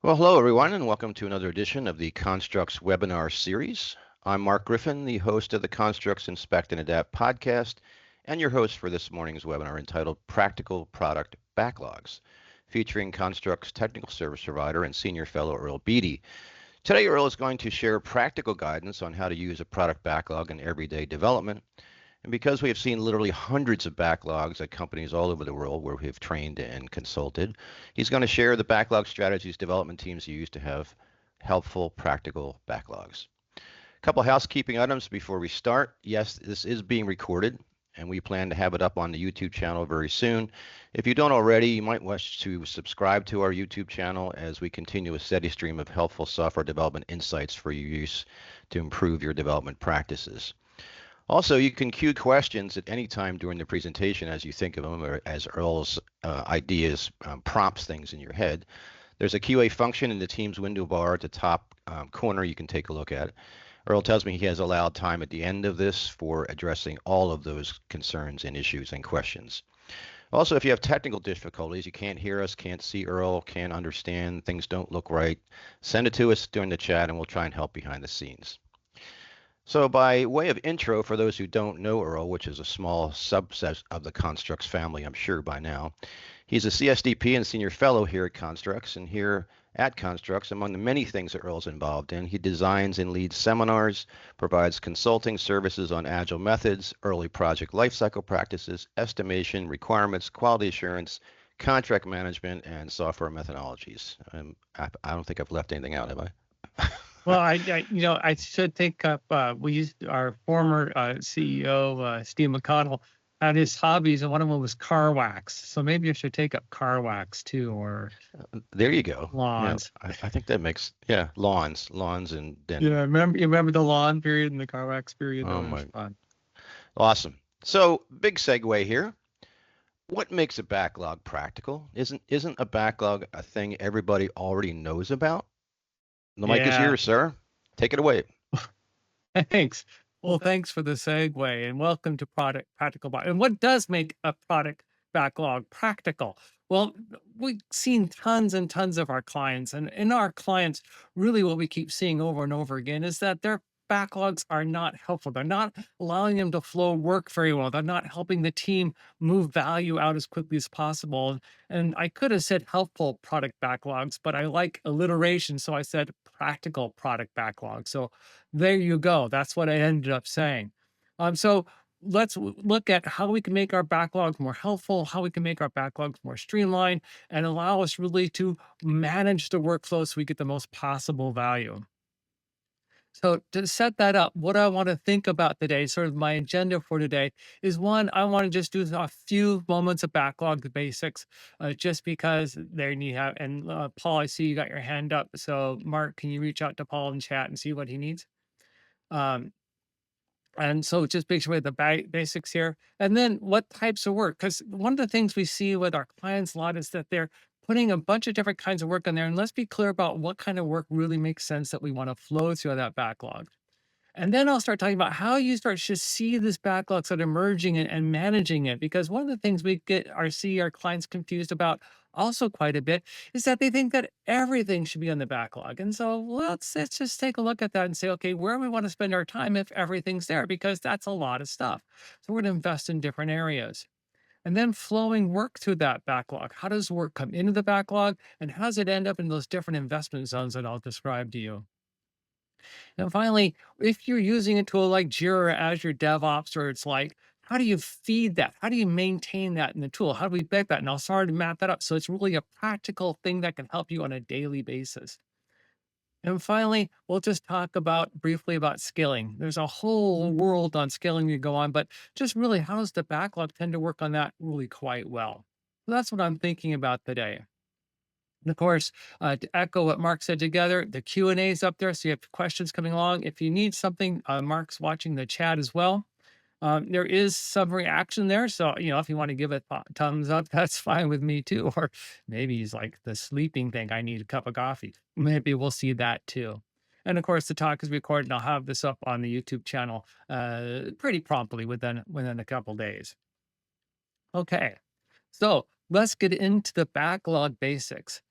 Well, hello everyone, and welcome to another edition of the Construx webinar series. I'm Mark Griffin, the host of the Construx Inspect and Adapt podcast, and your host for this morning's webinar entitled Practical Product Backlogs, featuring Construx technical service provider and senior fellow Earl Beede. Today, Earl is going to share practical guidance on how to use a product backlog in everyday development. And because we have seen literally hundreds of backlogs at companies all over the world where we have trained and consulted, he's going to share the backlog strategies development teams use to have helpful, practical backlogs. A couple housekeeping items before we start. Yes, this is being recorded, and we plan to have it up on the YouTube channel very soon. If you don't already, you might wish to subscribe to our YouTube channel as we continue a steady stream of helpful software development insights for your use to improve your development practices. Also, you can queue questions at any time during the presentation as you think of them or as Earl's ideas prompts things in your head. There's a QA function in the Teams window bar at the top corner you can take a look at. Earl tells me he has allowed time at the end of this for addressing all of those concerns and issues and questions. Also, if you have technical difficulties, you can't hear us, can't see Earl, can't understand, things don't look right, send it to us during the chat and we'll try and help behind the scenes. So by way of intro, for those who don't know Earl, which is a small subset of the Construx family, I'm sure by now, he's a CSDP and senior fellow here at Construx. And here at Construx, among the many things that Earl's involved in, he designs and leads seminars, provides consulting services on agile methods, early project lifecycle practices, estimation, requirements, quality assurance, contract management, and software methodologies. I don't think I've left anything out, have I? Well, I should think up. We used our former CEO, Steve McConnell, had his hobbies, and one of them was car wax. So maybe I should take up car wax too, or There you go. lawns. Yeah, I think that makes lawns, and then Yeah, you remember the lawn period and the car wax period? That oh was my, fun. awesome. So big segue here. What makes a backlog practical? Isn't a backlog a thing everybody already knows about? The mic is Yeah, yours, sir. Take it away. thanks. Well, thanks for the segue, and welcome to Product Practical. And what does make a product backlog practical? Well, we've seen tons and tons of our clients, and in our clients, really what we keep seeing over and over again is that their backlogs are not helpful. They're not allowing them to flow work very well. They're not helping the team move value out as quickly as possible. And I could have said helpful product backlogs, but I like alliteration, so I said practical product backlog. So there you go. That's what I ended up saying. So let's look at how we can make our backlogs more helpful, how we can make our backlogs more streamlined, and allow us really to manage the workflow so we get the most possible value. So to set that up, what I want to think about today, sort of my agenda for today, is one, I want to just do a few moments of backlog basics, just because there you have. And Paul, I see you got your hand up. So Mark, can you reach out to Paul in chat and see what he needs? Um, and so just make sure we have the basics here. And then what types of work? Because one of the things we see with our clients a lot is that they're putting a bunch of different kinds of work in there. And let's be clear about what kind of work really makes sense that we want to flow through that backlog. And then I'll start talking about how you start to see this backlog start emerging and managing it. Because one of the things we see our clients confused about also quite a bit is that they think that everything should be on the backlog. And so let's just take a look at that and say, okay, where do we want to spend our time if everything's there? Because that's a lot of stuff. So we're going to invest in different areas. And then flowing work through that backlog. How does work come into the backlog and how does it end up in those different investment zones that I'll describe to you? And finally, if you're using a tool like Jira or Azure DevOps, or it's like, how do you feed that? How do you maintain that in the tool? How do we bake that? And I'll start to map that up. So it's really a practical thing that can help you on a daily basis. And finally, we'll just talk briefly about scaling. There's a whole world on scaling to go on, but just really how does the backlog tend to work on that really quite well? So that's what I'm thinking about today. And of course, to echo what Mark said together, the Q&A is up there. So you have questions coming along. If you need something, Mark's watching the chat as well. There is some reaction there. So, if you want to give it a thumbs up, that's fine with me too. Or maybe he's like the sleeping thing. I need a cup of coffee. Maybe we'll see that too. And of course, the talk is recorded. I'll have this up on the YouTube channel pretty promptly within a couple days. Okay, so let's get into the backlog basics.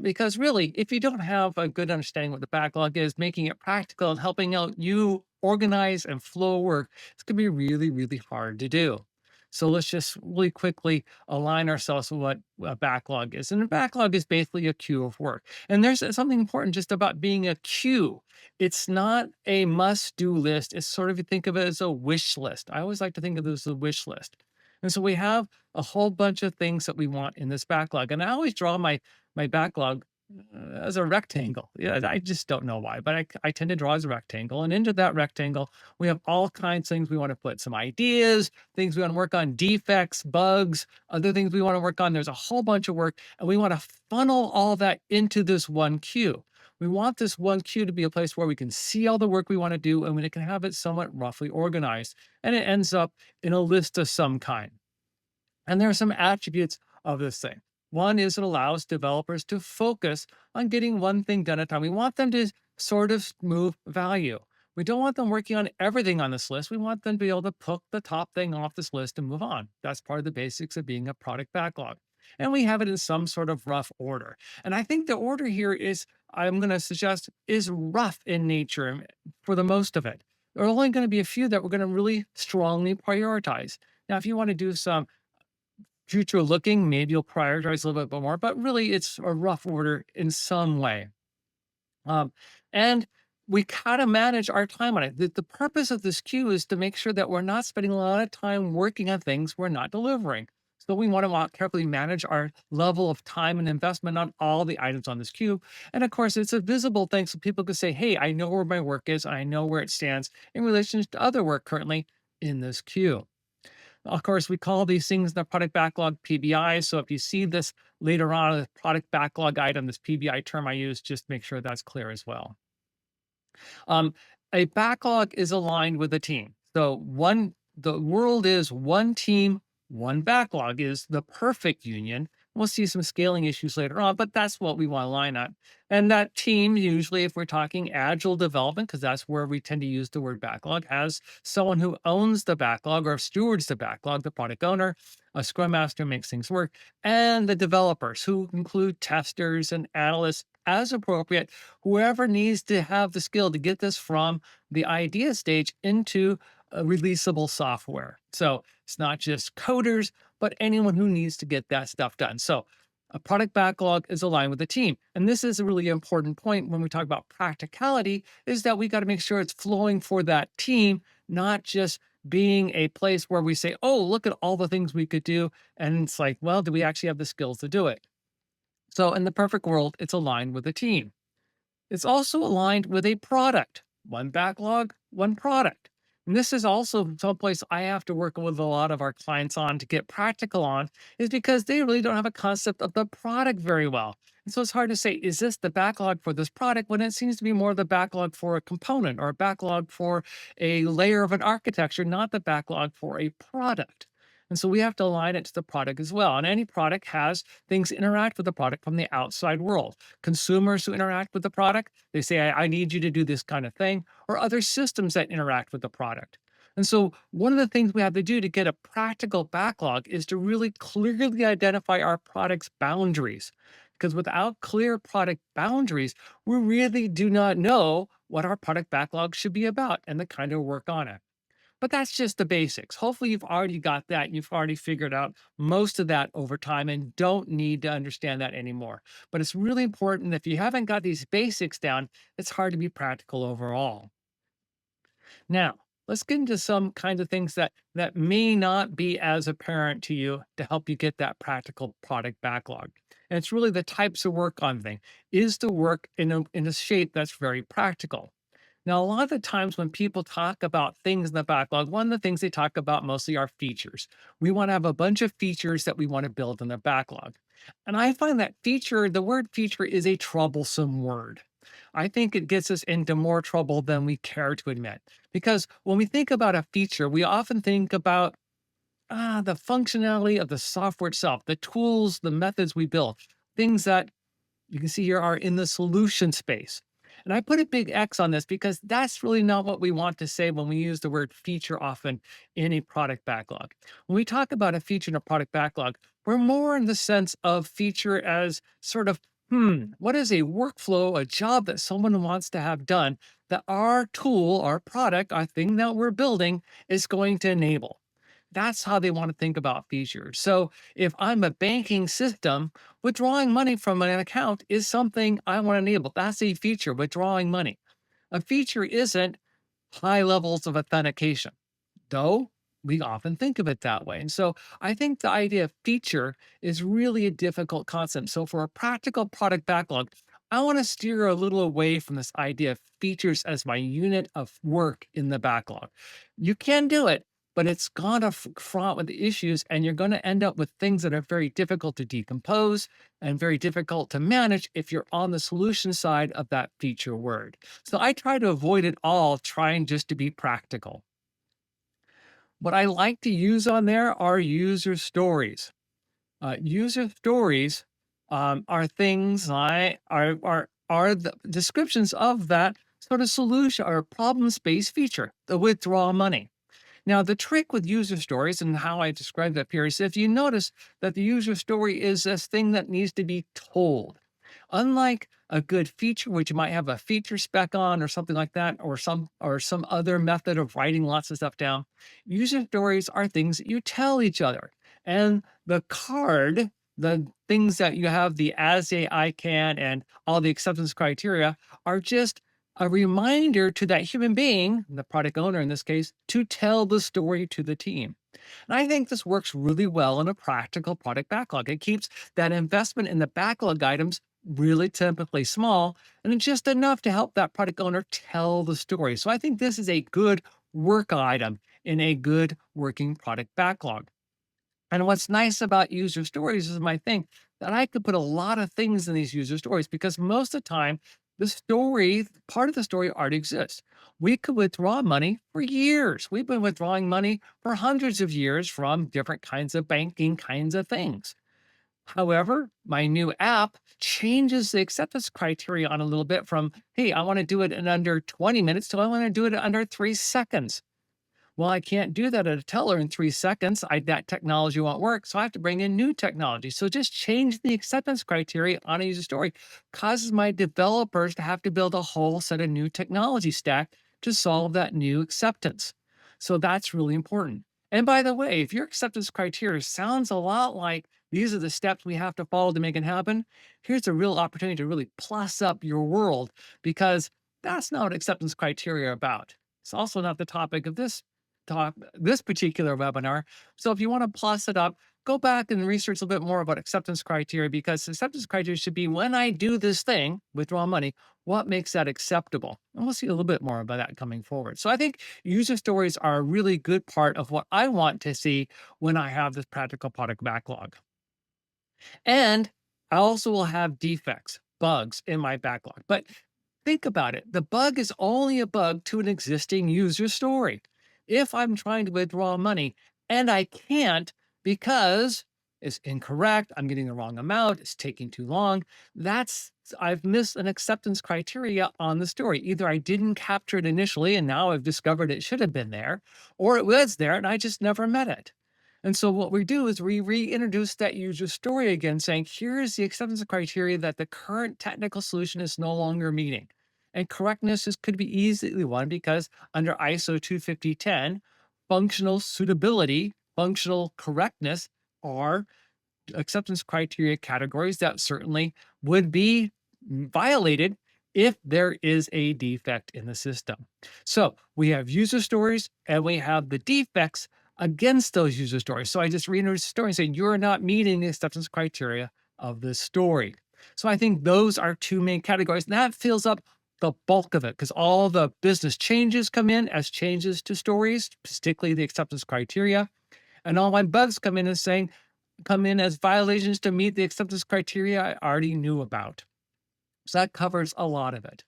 Because really, if you don't have a good understanding what the backlog is, making it practical and helping out you organize and flow work, it's going to be really, really hard to do. So let's just really quickly align ourselves with what a backlog is. And a backlog is basically a queue of work. And there's something important just about being a queue. It's not a must-do list. It's sort of, you think of it as a wish list. I always like to think of this as a wish list. And so we have a whole bunch of things that we want in this backlog. And I always draw my backlog as a rectangle. Yeah, I just don't know why, but I tend to draw as a rectangle. And into that rectangle, we have all kinds of things we want to put, some ideas, things we want to work on, defects, bugs, other things we want to work on. There's a whole bunch of work, and we want to funnel all that into this one queue. We want this one queue to be a place where we can see all the work we want to do, and we can have it somewhat roughly organized. And it ends up in a list of some kind. And there are some attributes of this thing. One is it allows developers to focus on getting one thing done at a time. We want them to sort of move value. We don't want them working on everything on this list. We want them to be able to pick the top thing off this list and move on. That's part of the basics of being a product backlog. And we have it in some sort of rough order. And I think the order here is, I'm going to suggest, is rough in nature for the most of it. There are only going to be a few that we're going to really strongly prioritize. Now, if you want to do some future looking, maybe you'll prioritize a little bit more, but really it's a rough order in some way. And we kind of manage our time on it. The purpose of this queue is to make sure that we're not spending a lot of time working on things we're not delivering. So we want to carefully manage our level of time and investment on all the items on this queue. And of course, it's a visible thing so people can say, hey, I know where my work is. I know where it stands in relation to other work currently in this queue. Of course, we call these things the product backlog PBI. So if you see this later on, a product backlog item, this PBI term I use, just make sure that's clear as well. A backlog is aligned with a team. So the world is one team, one backlog is the perfect union. We'll see some scaling issues later on, but that's what we want to line up. And that team, usually, if we're talking agile development, because that's where we tend to use the word backlog, has someone who owns the backlog or stewards the backlog, the product owner, a scrum master makes things work, and the developers, who include testers and analysts as appropriate, whoever needs to have the skill to get this from the idea stage into releasable software. So it's not just coders, but anyone who needs to get that stuff done. So a product backlog is aligned with the team. And this is a really important point when we talk about practicality, is that we got to make sure it's flowing for that team, not just being a place where we say, oh, look at all the things we could do. And it's like, well, do we actually have the skills to do it? So in the perfect world, it's aligned with the team. It's also aligned with a product, one backlog, one product. And this is also someplace I have to work with a lot of our clients on to get practical on, is because they really don't have a concept of the product very well. And so it's hard to say, is this the backlog for this product, when it seems to be more the backlog for a component or a backlog for a layer of an architecture, not the backlog for a product. And so we have to align it to the product as well. And any product has things interact with the product from the outside world. Consumers who interact with the product, they say, I need you to do this kind of thing, or other systems that interact with the product. And so one of the things we have to do to get a practical backlog is to really clearly identify our product's boundaries. Because without clear product boundaries, we really do not know what our product backlog should be about and the kind of work on it. But that's just the basics. Hopefully, you've already got that. You've already figured out most of that over time and don't need to understand that anymore. But it's really important that if you haven't got these basics down, it's hard to be practical overall. Now, let's get into some kinds of things that may not be as apparent to you to help you get that practical product backlog. And it's really the types of work on thing. Is the work in a shape that's very practical? Now, a lot of the times when people talk about things in the backlog, one of the things they talk about mostly are features. We want to have a bunch of features that we want to build in the backlog. And I find that the word feature is a troublesome word. I think it gets us into more trouble than we care to admit. Because when we think about a feature, we often think about the functionality of the software itself, the tools, the methods we build, things that you can see here are in the solution space. And I put a big X on this because that's really not what we want to say when we use the word feature often in a product backlog. When we talk about a feature in a product backlog, we're more in the sense of feature as sort of What is a workflow, a job that someone wants to have done that our tool, our product, our thing that we're building is going to enable? That's how they want to think about features. So if I'm a banking system, withdrawing money from an account is something I want to enable. That's a feature, withdrawing money. A feature isn't high levels of authentication, though we often think of it that way. And so I think the idea of feature is really a difficult concept. So for a practical product backlog, I want to steer a little away from this idea of features as my unit of work in the backlog. You can do it, but it's going to fraught with issues, and you're going to end up with things that are very difficult to decompose and very difficult to manage if you're on the solution side of that feature word. So I try to avoid it all, trying just to be practical. What I like to use on there are user stories. User stories are things are the descriptions of that sort of solution or problem space feature, the withdraw money. Now, the trick with user stories and how I describe that here is if you notice that the user story is this thing that needs to be told. Unlike a good feature, which you might have a feature spec on or something like that, or some other method of writing lots of stuff down, user stories are things that you tell each other. And the card, the things that you have, the as a I can and all the acceptance criteria are just a reminder to that human being, the product owner in this case, to tell the story to the team. And I think this works really well in a practical product backlog. It keeps that investment in the backlog items really typically small, and it's just enough to help that product owner tell the story. So I think this is a good work item in a good working product backlog. And what's nice about user stories is my thing that I could put a lot of things in these user stories because most of the time, the story, part of the story already exists. We could withdraw money for years. We've been withdrawing money for hundreds of years from different kinds of banking kinds of things. However, my new app changes the acceptance criteria on a little bit from, hey, I want to do it in under 20 minutes to I want to do it in under 3 seconds. Well, I can't do that at a teller in 3 seconds. That technology won't work. So I have to bring in new technology. So just change the acceptance criteria on a user story causes my developers to have to build a whole set of new technology stack to solve that new acceptance. So that's really important. And by the way, if your acceptance criteria sounds a lot like these are the steps we have to follow to make it happen, here's a real opportunity to really plus up your world because that's not what acceptance criteria are about. It's also not the topic of this particular webinar. So if you want to plus it up, go back and research a little bit more about acceptance criteria because acceptance criteria should be when I do this thing, withdraw money, what makes that acceptable? And we'll see a little bit more about that coming forward. So I think user stories are a really good part of what I want to see when I have this practical product backlog. And I also will have defects, bugs in my backlog. But think about it. The bug is only a bug to an existing user story. If I'm trying to withdraw money and I can't because it's incorrect, I'm getting the wrong amount, it's taking too long, I've missed an acceptance criteria on the story. Either I didn't capture it initially and now I've discovered it should have been there, or it was there and I just never met it. And so what we do is we reintroduce that user story again, saying, here's the acceptance criteria that the current technical solution is no longer meeting. And correctness could be easily one because under ISO 25010, functional suitability, functional correctness are acceptance criteria categories that certainly would be violated if there is a defect in the system. So we have user stories and we have the defects against those user stories. So I just reintroduce the story saying you're not meeting the acceptance criteria of the story. So I think those are two main categories. And that fills up the bulk of it because all the business changes come in as changes to stories, particularly the acceptance criteria. And all my bugs come in as violations to meet the acceptance criteria I already knew about. So that covers a lot of it.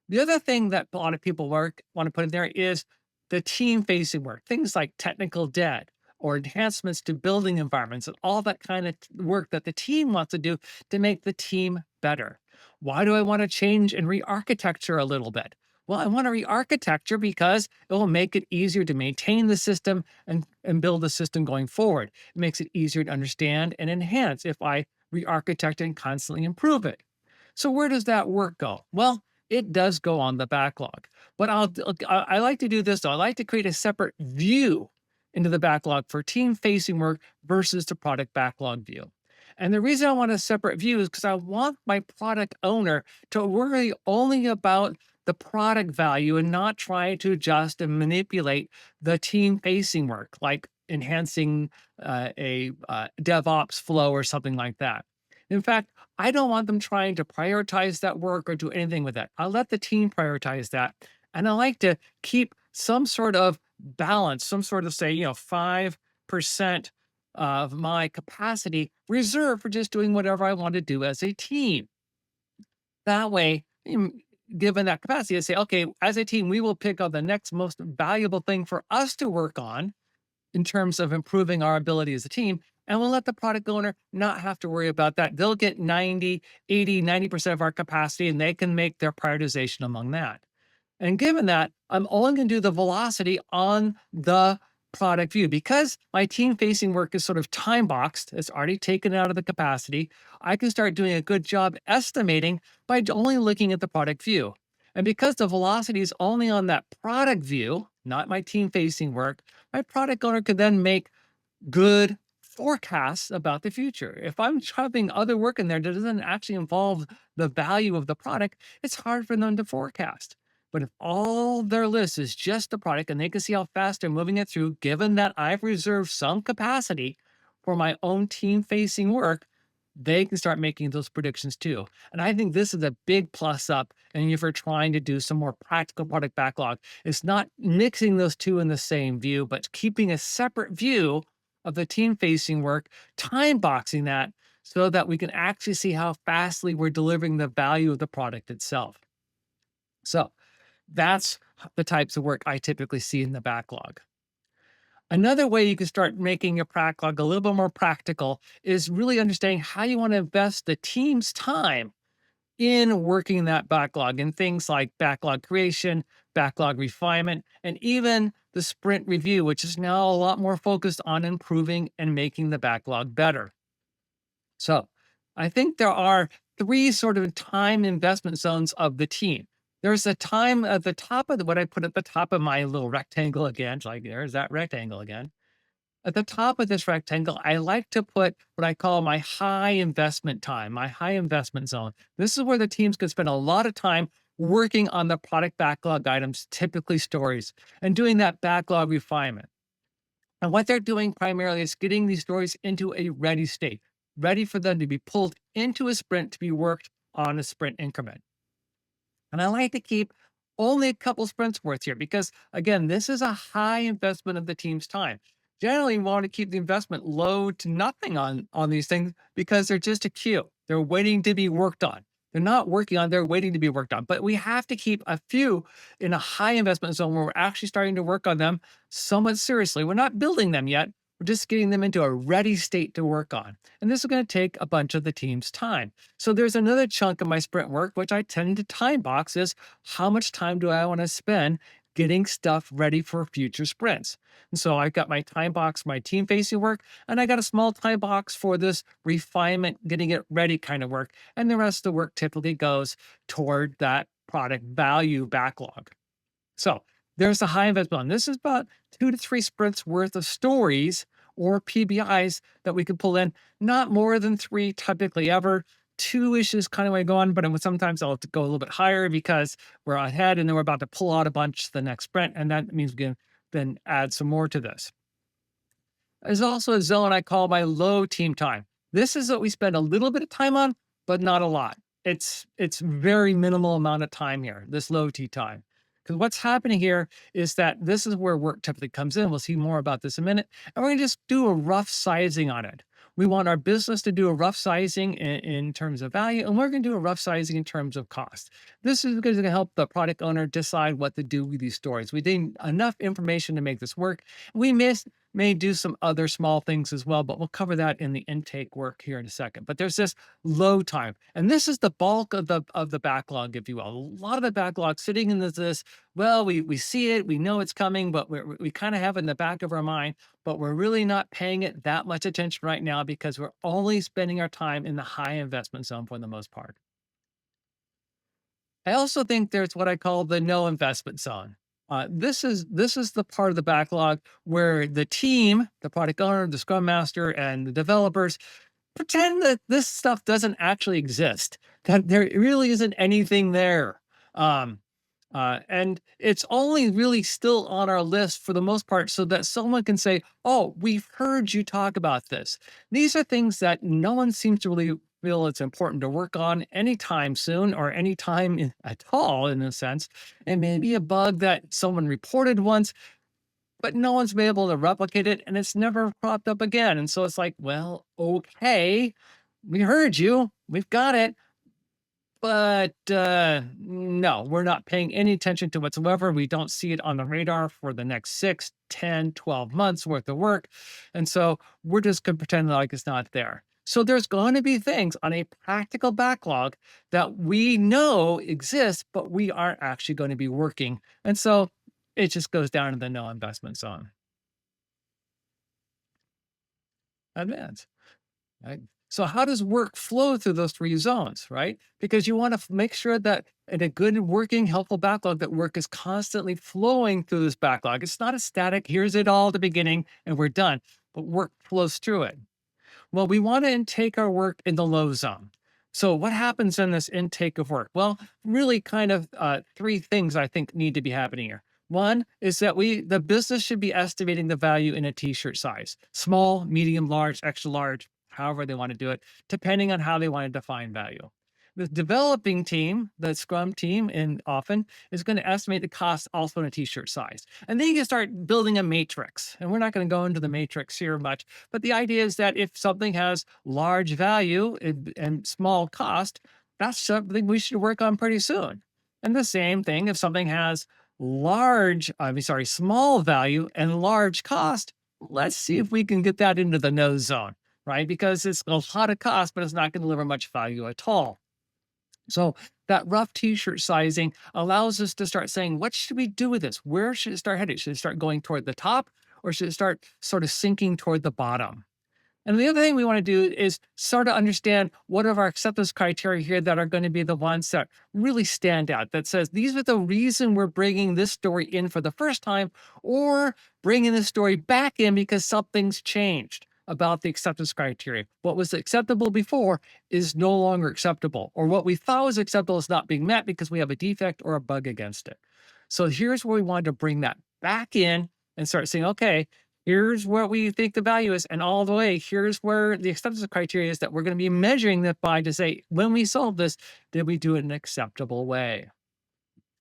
The other thing that a lot of people want to put in there is the team-facing work, things like technical debt or enhancements to building environments and all that kind of work that the team wants to do to make the team better. Why do I want to change and re-architecture a little bit? Well, I want to re-architecture because it will make it easier to maintain the system and build the system going forward. It makes it easier to understand and enhance if I re-architect and constantly improve it. So where does that work go? Well, it does go on the backlog. But I like to do this though. I like to create a separate view into the backlog for team-facing work versus the product backlog view. And the reason I want a separate view is because I want my product owner to worry only about the product value and not try to adjust and manipulate the team-facing work, like enhancing a DevOps flow or something like that. In fact, I don't want them trying to prioritize that work or do anything with that. I'll let the team prioritize that. And I like to keep some sort of balance, some sort of say, 5% of my capacity reserved for just doing whatever I want to do as a team. That way, given that capacity, I say, okay, as a team, we will pick up the next most valuable thing for us to work on in terms of improving our ability as a team. And we'll let the product owner not have to worry about that. They'll get 90% of our capacity and they can make their prioritization among that. And given that, I'm only going to do the velocity on the product view. Because my team facing work is sort of time boxed, it's already taken out of the capacity, I can start doing a good job estimating by only looking at the product view. And because the velocity is only on that product view, not my team facing work, my product owner could then make good forecasts about the future. If I'm shoving other work in there that doesn't actually involve the value of the product, it's hard for them to forecast. But if all their list is just the product and they can see how fast they're moving it through, given that I've reserved some capacity for my own team facing work, they can start making those predictions too. And I think this is a big plus up. And if you're trying to do some more practical product backlog, it's not mixing those two in the same view, but keeping a separate view of the team facing work, time boxing that so that we can actually see how fastly we're delivering the value of the product itself. So that's the types of work I typically see in the backlog. Another way you can start making your backlog a little bit more practical is really understanding how you want to invest the team's time in working that backlog in things like backlog creation, backlog refinement, and even the sprint review, which is now a lot more focused on improving and making the backlog better. So I think there are three sort of time investment zones of the team. There's a time at the top of what I put at the top of my little rectangle again, like there's that rectangle again. At the top of this rectangle, I like to put what I call my high investment time, my high investment zone. This is where the teams can spend a lot of time working on the product backlog items, typically stories, and doing that backlog refinement. And what they're doing primarily is getting these stories into a ready state, ready for them to be pulled into a sprint to be worked on a sprint increment. And I like to keep only a couple sprints worth here because, again, this is a high investment of the team's time. Generally, we want to keep the investment low to nothing on these things because they're just a queue. They're waiting to be worked on. They're not working on, they're waiting to be worked on. But we have to keep a few in a high investment zone where we're actually starting to work on them somewhat seriously. We're not building them yet. We're just getting them into a ready state to work on. And this is going to take a bunch of the team's time. So there's another chunk of my sprint work, which I tend to time box is how much time do I want to spend getting stuff ready for future sprints. And so I've got my time box, my team facing work, and I got a small time box for this refinement, getting it ready kind of work. And the rest of the work typically goes toward that product value backlog. So there's the high investment one. This is about 2 to 3 sprints worth of stories or PBIs that we could pull in, not more than 3 typically ever. 2-ish is kind of where I go on, but sometimes I'll have to go a little bit higher because we're ahead and then we're about to pull out a bunch the next sprint. And that means we can then add some more to this. There's also a zone I call my low team time. This is what we spend a little bit of time on, but not a lot. It's very minimal amount of time here, this low T time. Because what's happening here is that this is where work typically comes in. We'll see more about this in a minute. And we're going to just do a rough sizing on it. We want our business to do a rough sizing in terms of value, and we're going to do a rough sizing in terms of cost. This is going to help the product owner decide what to do with these stories. We need enough information to make this work. We may do some other small things as well, but we'll cover that in the intake work here in a second. But there's this load time, and this is the bulk of the backlog, if you will. A lot of the backlog sitting in this, well, we see it, we know it's coming, but we kind of have it in the back of our mind, but we're really not paying it that much attention right now because we're only spending our time in the high investment zone for the most part. I also think there's what I call the no investment zone. This is the part of the backlog where the team, the product owner, the scrum master, and the developers pretend that this stuff doesn't actually exist, that there really isn't anything there. Um, and it's only really still on our list for the most part so that someone can say, oh, we've heard you talk about this. These are things that no one seems to really feel it's important to work on anytime soon or anytime at all, in a sense. It may be a bug that someone reported once, but no one's been able to replicate it and it's never popped up again. And so it's like, well, okay, we heard you, we've got it. But no, we're not paying any attention to whatsoever. We don't see it on the radar for the next 6, 10, 12 months worth of work. And so we're just going to pretend like it's not there. So there's going to be things on a practical backlog that we know exist, but we aren't actually going to be working. And so it just goes down to the no investment zone. Advance. Right? So how does work flow through those 3 zones, right? Because you want to make sure that in a good working, helpful backlog, that work is constantly flowing through this backlog. It's not a static, here's it all at the beginning and we're done, but work flows through it. Well, we want to intake our work in the low zone. So what happens in this intake of work? Well, really kind of 3 things I think need to be happening here. One is that the business should be estimating the value in a t-shirt size, small, medium, large, extra large, however they want to do it, depending on how they want to define value. The developing team, the Scrum team, and often is going to estimate the cost also in a t-shirt size. And then you can start building a matrix. And we're not going to go into the matrix here much, but the idea is that if something has large value and small cost, that's something we should work on pretty soon. And the same thing, if something has small value and large cost, let's see if we can get that into the no zone, right? Because it's a lot of cost, but it's not going to deliver much value at all. So that rough t-shirt sizing allows us to start saying, what should we do with this? Where should it start heading? Should it start going toward the top or should it start sort of sinking toward the bottom? And the other thing we want to do is sort of understand what are our acceptance criteria here that are going to be the ones that really stand out, that says these are the reason we're bringing this story in for the first time or bringing this story back in because something's changed about the acceptance criteria. What was acceptable before is no longer acceptable, or what we thought was acceptable is not being met because we have a defect or a bug against it. So here's where we wanted to bring that back in and start saying, okay, here's what we think the value is, and all the way, here's where the acceptance criteria is that we're going to be measuring that by to say, when we solve this, did we do it in an acceptable way?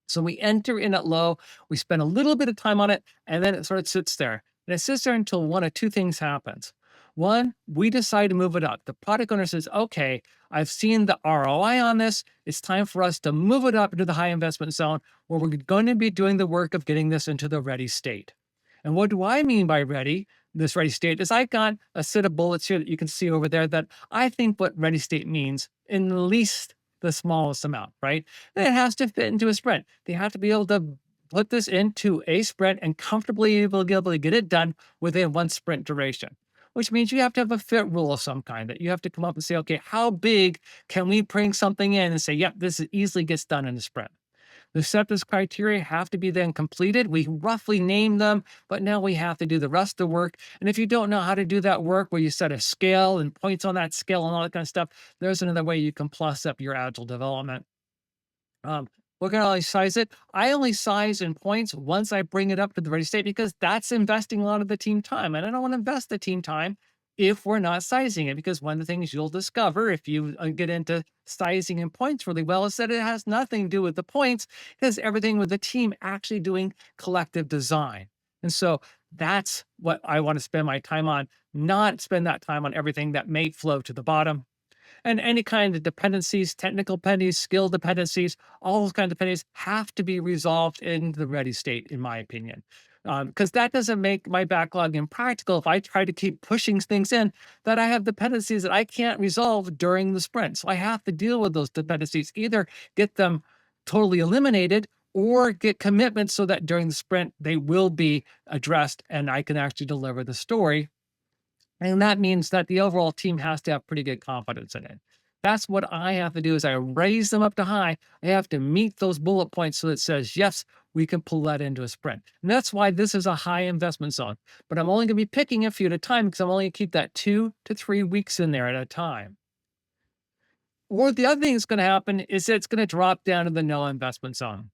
So we enter in at low, we spend a little bit of time on it, and then it sort of sits there. And it sits there until one of 2 things happens. One, we decide to move it up. The product owner says, okay, I've seen the ROI on this. It's time for us to move it up into the high investment zone where we're going to be doing the work of getting this into the ready state. And what do I mean by ready? This ready state is I've got a set of bullets here that you can see over there that I think what ready state means in the least the smallest amount, right? And it has to fit into a sprint. They have to be able to put this into a sprint and comfortably be able to get it done within 1 sprint duration, which means you have to have a fit rule of some kind, that you have to come up and say, okay, how big can we bring something in and say, yep, this easily gets done in a sprint. The acceptance criteria have to be then completed. We roughly name them, but now we have to do the rest of the work. And if you don't know how to do that work where you set a scale and points on that scale and all that kind of stuff, there's another way you can plus up your agile development. We're going to only size it. I only size in points once I bring it up to the ready state because that's investing a lot of the team time. And I don't want to invest the team time if we're not sizing it, because one of the things you'll discover if you get into sizing and points really well is that it has nothing to do with the points. It has everything with the team actually doing collective design. And so that's what I want to spend my time on, not spend that time on everything that may flow to the bottom. And any kind of dependencies, technical dependencies, skill dependencies, all those kinds of dependencies have to be resolved in the ready state, in my opinion. because that doesn't make my backlog impractical if I try to keep pushing things in that I have dependencies that I can't resolve during the sprint. So I have to deal with those dependencies, either get them totally eliminated or get commitments so that during the sprint they will be addressed and I can actually deliver the story. And that means that the overall team has to have pretty good confidence in it. That's what I have to do is I raise them up to high. I have to meet those bullet points so it says, yes, we can pull that into a sprint. And that's why this is a high investment zone. But I'm only going to be picking a few at a time because I'm only going to keep that 2 to 3 weeks in there at a time. Or the other thing that's going to happen is it's going to drop down to the no investment zone.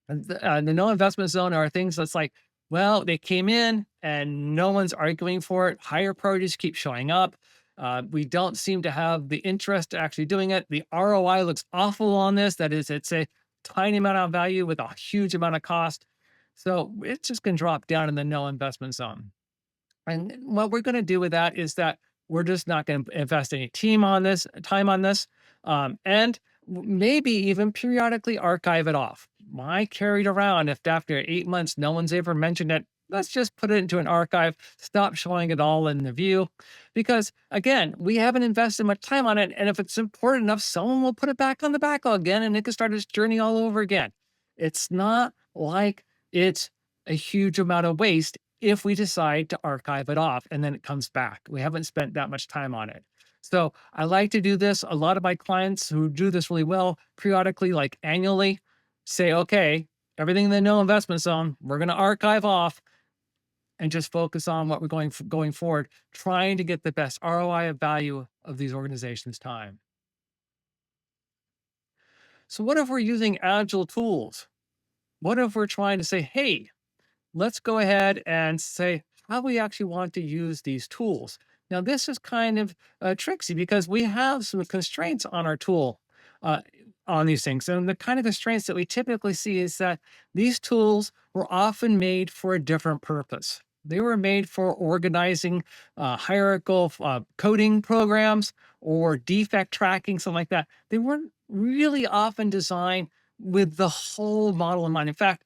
And the no investment zone are things that's like, well, they came in and no one's arguing for it. Higher priorities keep showing up. We don't seem to have the interest to actually doing it. The ROI looks awful on this. That is, it's a tiny amount of value with a huge amount of cost. So it's just going to drop down in the no investment zone. And what we're going to do with that is that we're just not going to invest any time on this, and maybe even periodically archive it off. Why carry it around if after 8 months no one's ever mentioned it? Let's just put it into an archive, stop showing it all in the view. Because again, we haven't invested much time on it. And if it's important enough, someone will put it back on the backlog again and it can start its journey all over again. It's not like it's a huge amount of waste if we decide to archive it off and then it comes back. We haven't spent that much time on it. So I like to do this. A lot of my clients who do this really well, periodically, like annually, say, okay, everything in the no investment zone, we're going to archive off and just focus on what we're going forward, trying to get the best ROI of value of these organizations' time. So what if we're using agile tools? What if we're trying to say, hey, let's go ahead and say how we actually want to use these tools. Now, this is kind of tricksy because we have some constraints on our tool on these things. And the kind of constraints that we typically see is that these tools were often made for a different purpose. They were made for organizing hierarchical coding programs or defect tracking, something like that. They weren't really often designed with the whole model in mind. In fact,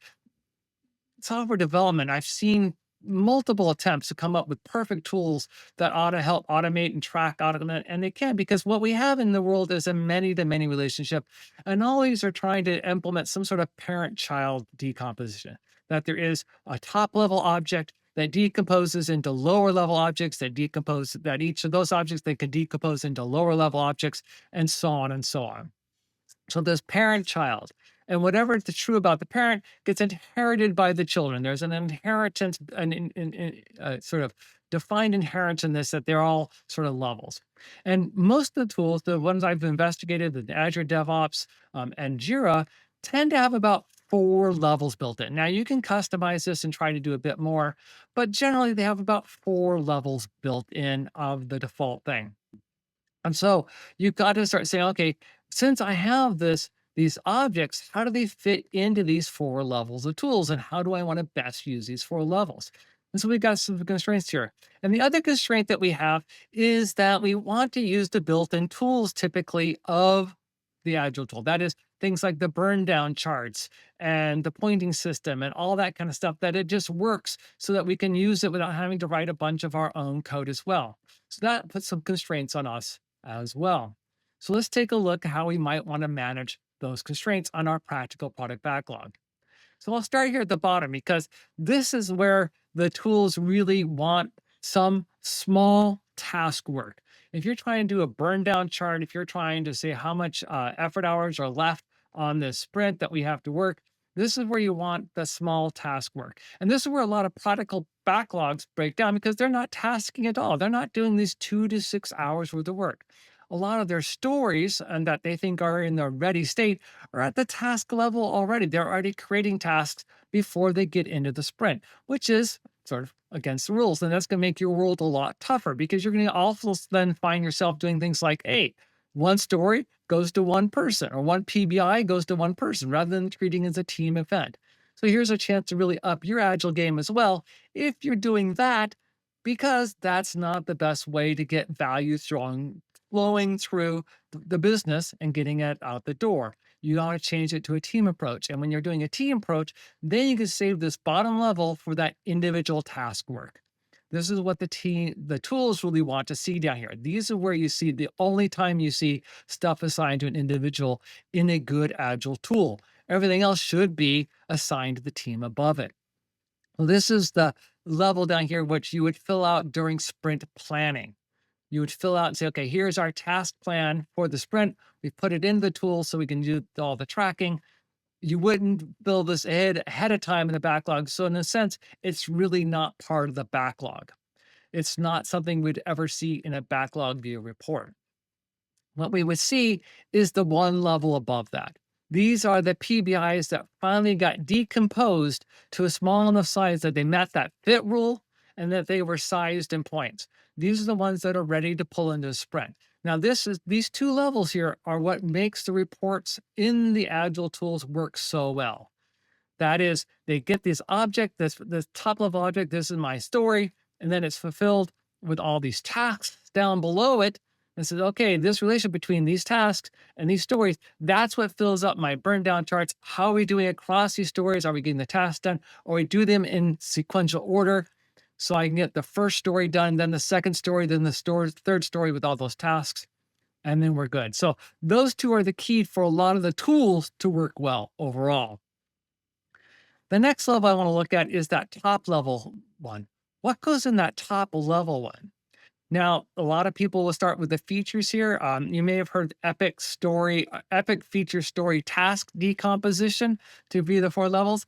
software development, I've seen multiple attempts to come up with perfect tools that ought to help automate and track automate, and they can, because what we have in the world is a many-to-many relationship, and all these are trying to implement some sort of parent-child decomposition, that there is a top-level object that decomposes into lower-level objects that decompose, that each of those objects they can decompose into lower-level objects, and so on and so on. So there's parent-child. And whatever is true about the parent gets inherited by the children. There's an inheritance, sort of defined inheritance in this, that they're all sort of levels. And most of the tools, the ones I've investigated, the Azure DevOps and Jira, tend to have about 4 levels built in. Now, you can customize this and try to do a bit more, but generally they have about 4 levels built in of the default thing. And so you've got to start saying, okay, since I have these objects, how do they fit into these 4 levels of tools? And how do I want to best use these 4 levels? And so we've got some constraints here. And the other constraint that we have is that we want to use the built-in tools typically of the Agile tool. That is things like the burn down charts and the pointing system and all that kind of stuff, that it just works so that we can use it without having to write a bunch of our own code as well. So that puts some constraints on us as well. So let's take a look at how we might want to manage those constraints on our practical product backlog. So I'll start here at the bottom because this is where the tools really want some small task work. If you're trying to do a burn down chart, if you're trying to say how much effort hours are left on this sprint that we have to work, this is where you want the small task work. And this is where a lot of practical backlogs break down because they're not tasking at all. They're not doing these 2 to 6 hours worth of work. A lot of their stories and that they think are in the ready state are at the task level already. They're already creating tasks before they get into the sprint, which is sort of against the rules. And that's going to make your world a lot tougher because you're going to also then find yourself doing things like, hey, one story goes to one person or one PBI goes to one person rather than treating it as a team event. So here's a chance to really up your Agile game as well if you're doing that, because that's not the best way to get value flowing through the business and getting it out the door. You got to change it to a team approach. And when you're doing a team approach, then you can save this bottom level for that individual task work. This is what the tools really want to see down here. These are where you see the only time you see stuff assigned to an individual in a good agile tool. Everything else should be assigned to the team above it. Well, this is the level down here, which you would fill out during sprint planning. You would fill out and say, okay, here's our task plan for the sprint. We put it into the tool so we can do all the tracking. You wouldn't build this ahead of time in the backlog. So in a sense, it's really not part of the backlog. It's not something we'd ever see in a backlog view report. What we would see is the one level above that. These are the PBIs that finally got decomposed to a small enough size that they met that fit rule and that they were sized in points. These are the ones that are ready to pull into a sprint. Now, these two levels here are what makes the reports in the Agile tools work so well. That is, they get this object, this top level object, this is my story, and then it's fulfilled with all these tasks down below it and says, okay, this relation between these tasks and these stories, that's what fills up my burn down charts. How are we doing across these stories? Are we getting the tasks done? Or we do them in sequential order? So I can get the first story done, then the second story, then the third story with all those tasks, and then we're good. So those two are the key for a lot of the tools to work well overall. The next level I want to look at is that top level one. What goes in that top level one? Now, a lot of people will start with the features here. You may have heard epic feature story task decomposition to be the 4 levels.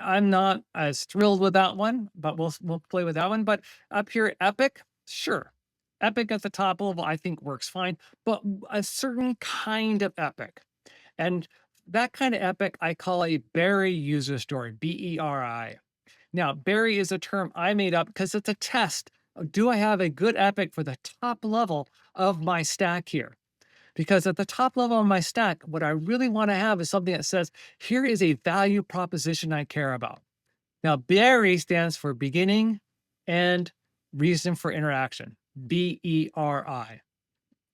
I'm not as thrilled with that one, but we'll play with that one. But up here, epic, sure. Epic at the top level, I think works fine, but a certain kind of epic. And that kind of epic I call a Berry user story, BERI. Now, Berry is a term I made up because it's a test. Do I have a good epic for the top level of my stack here? Because at the top level of my stack, what I really want to have is something that says, here is a value proposition I care about. Now, BERI stands for beginning and reason for interaction, BERI.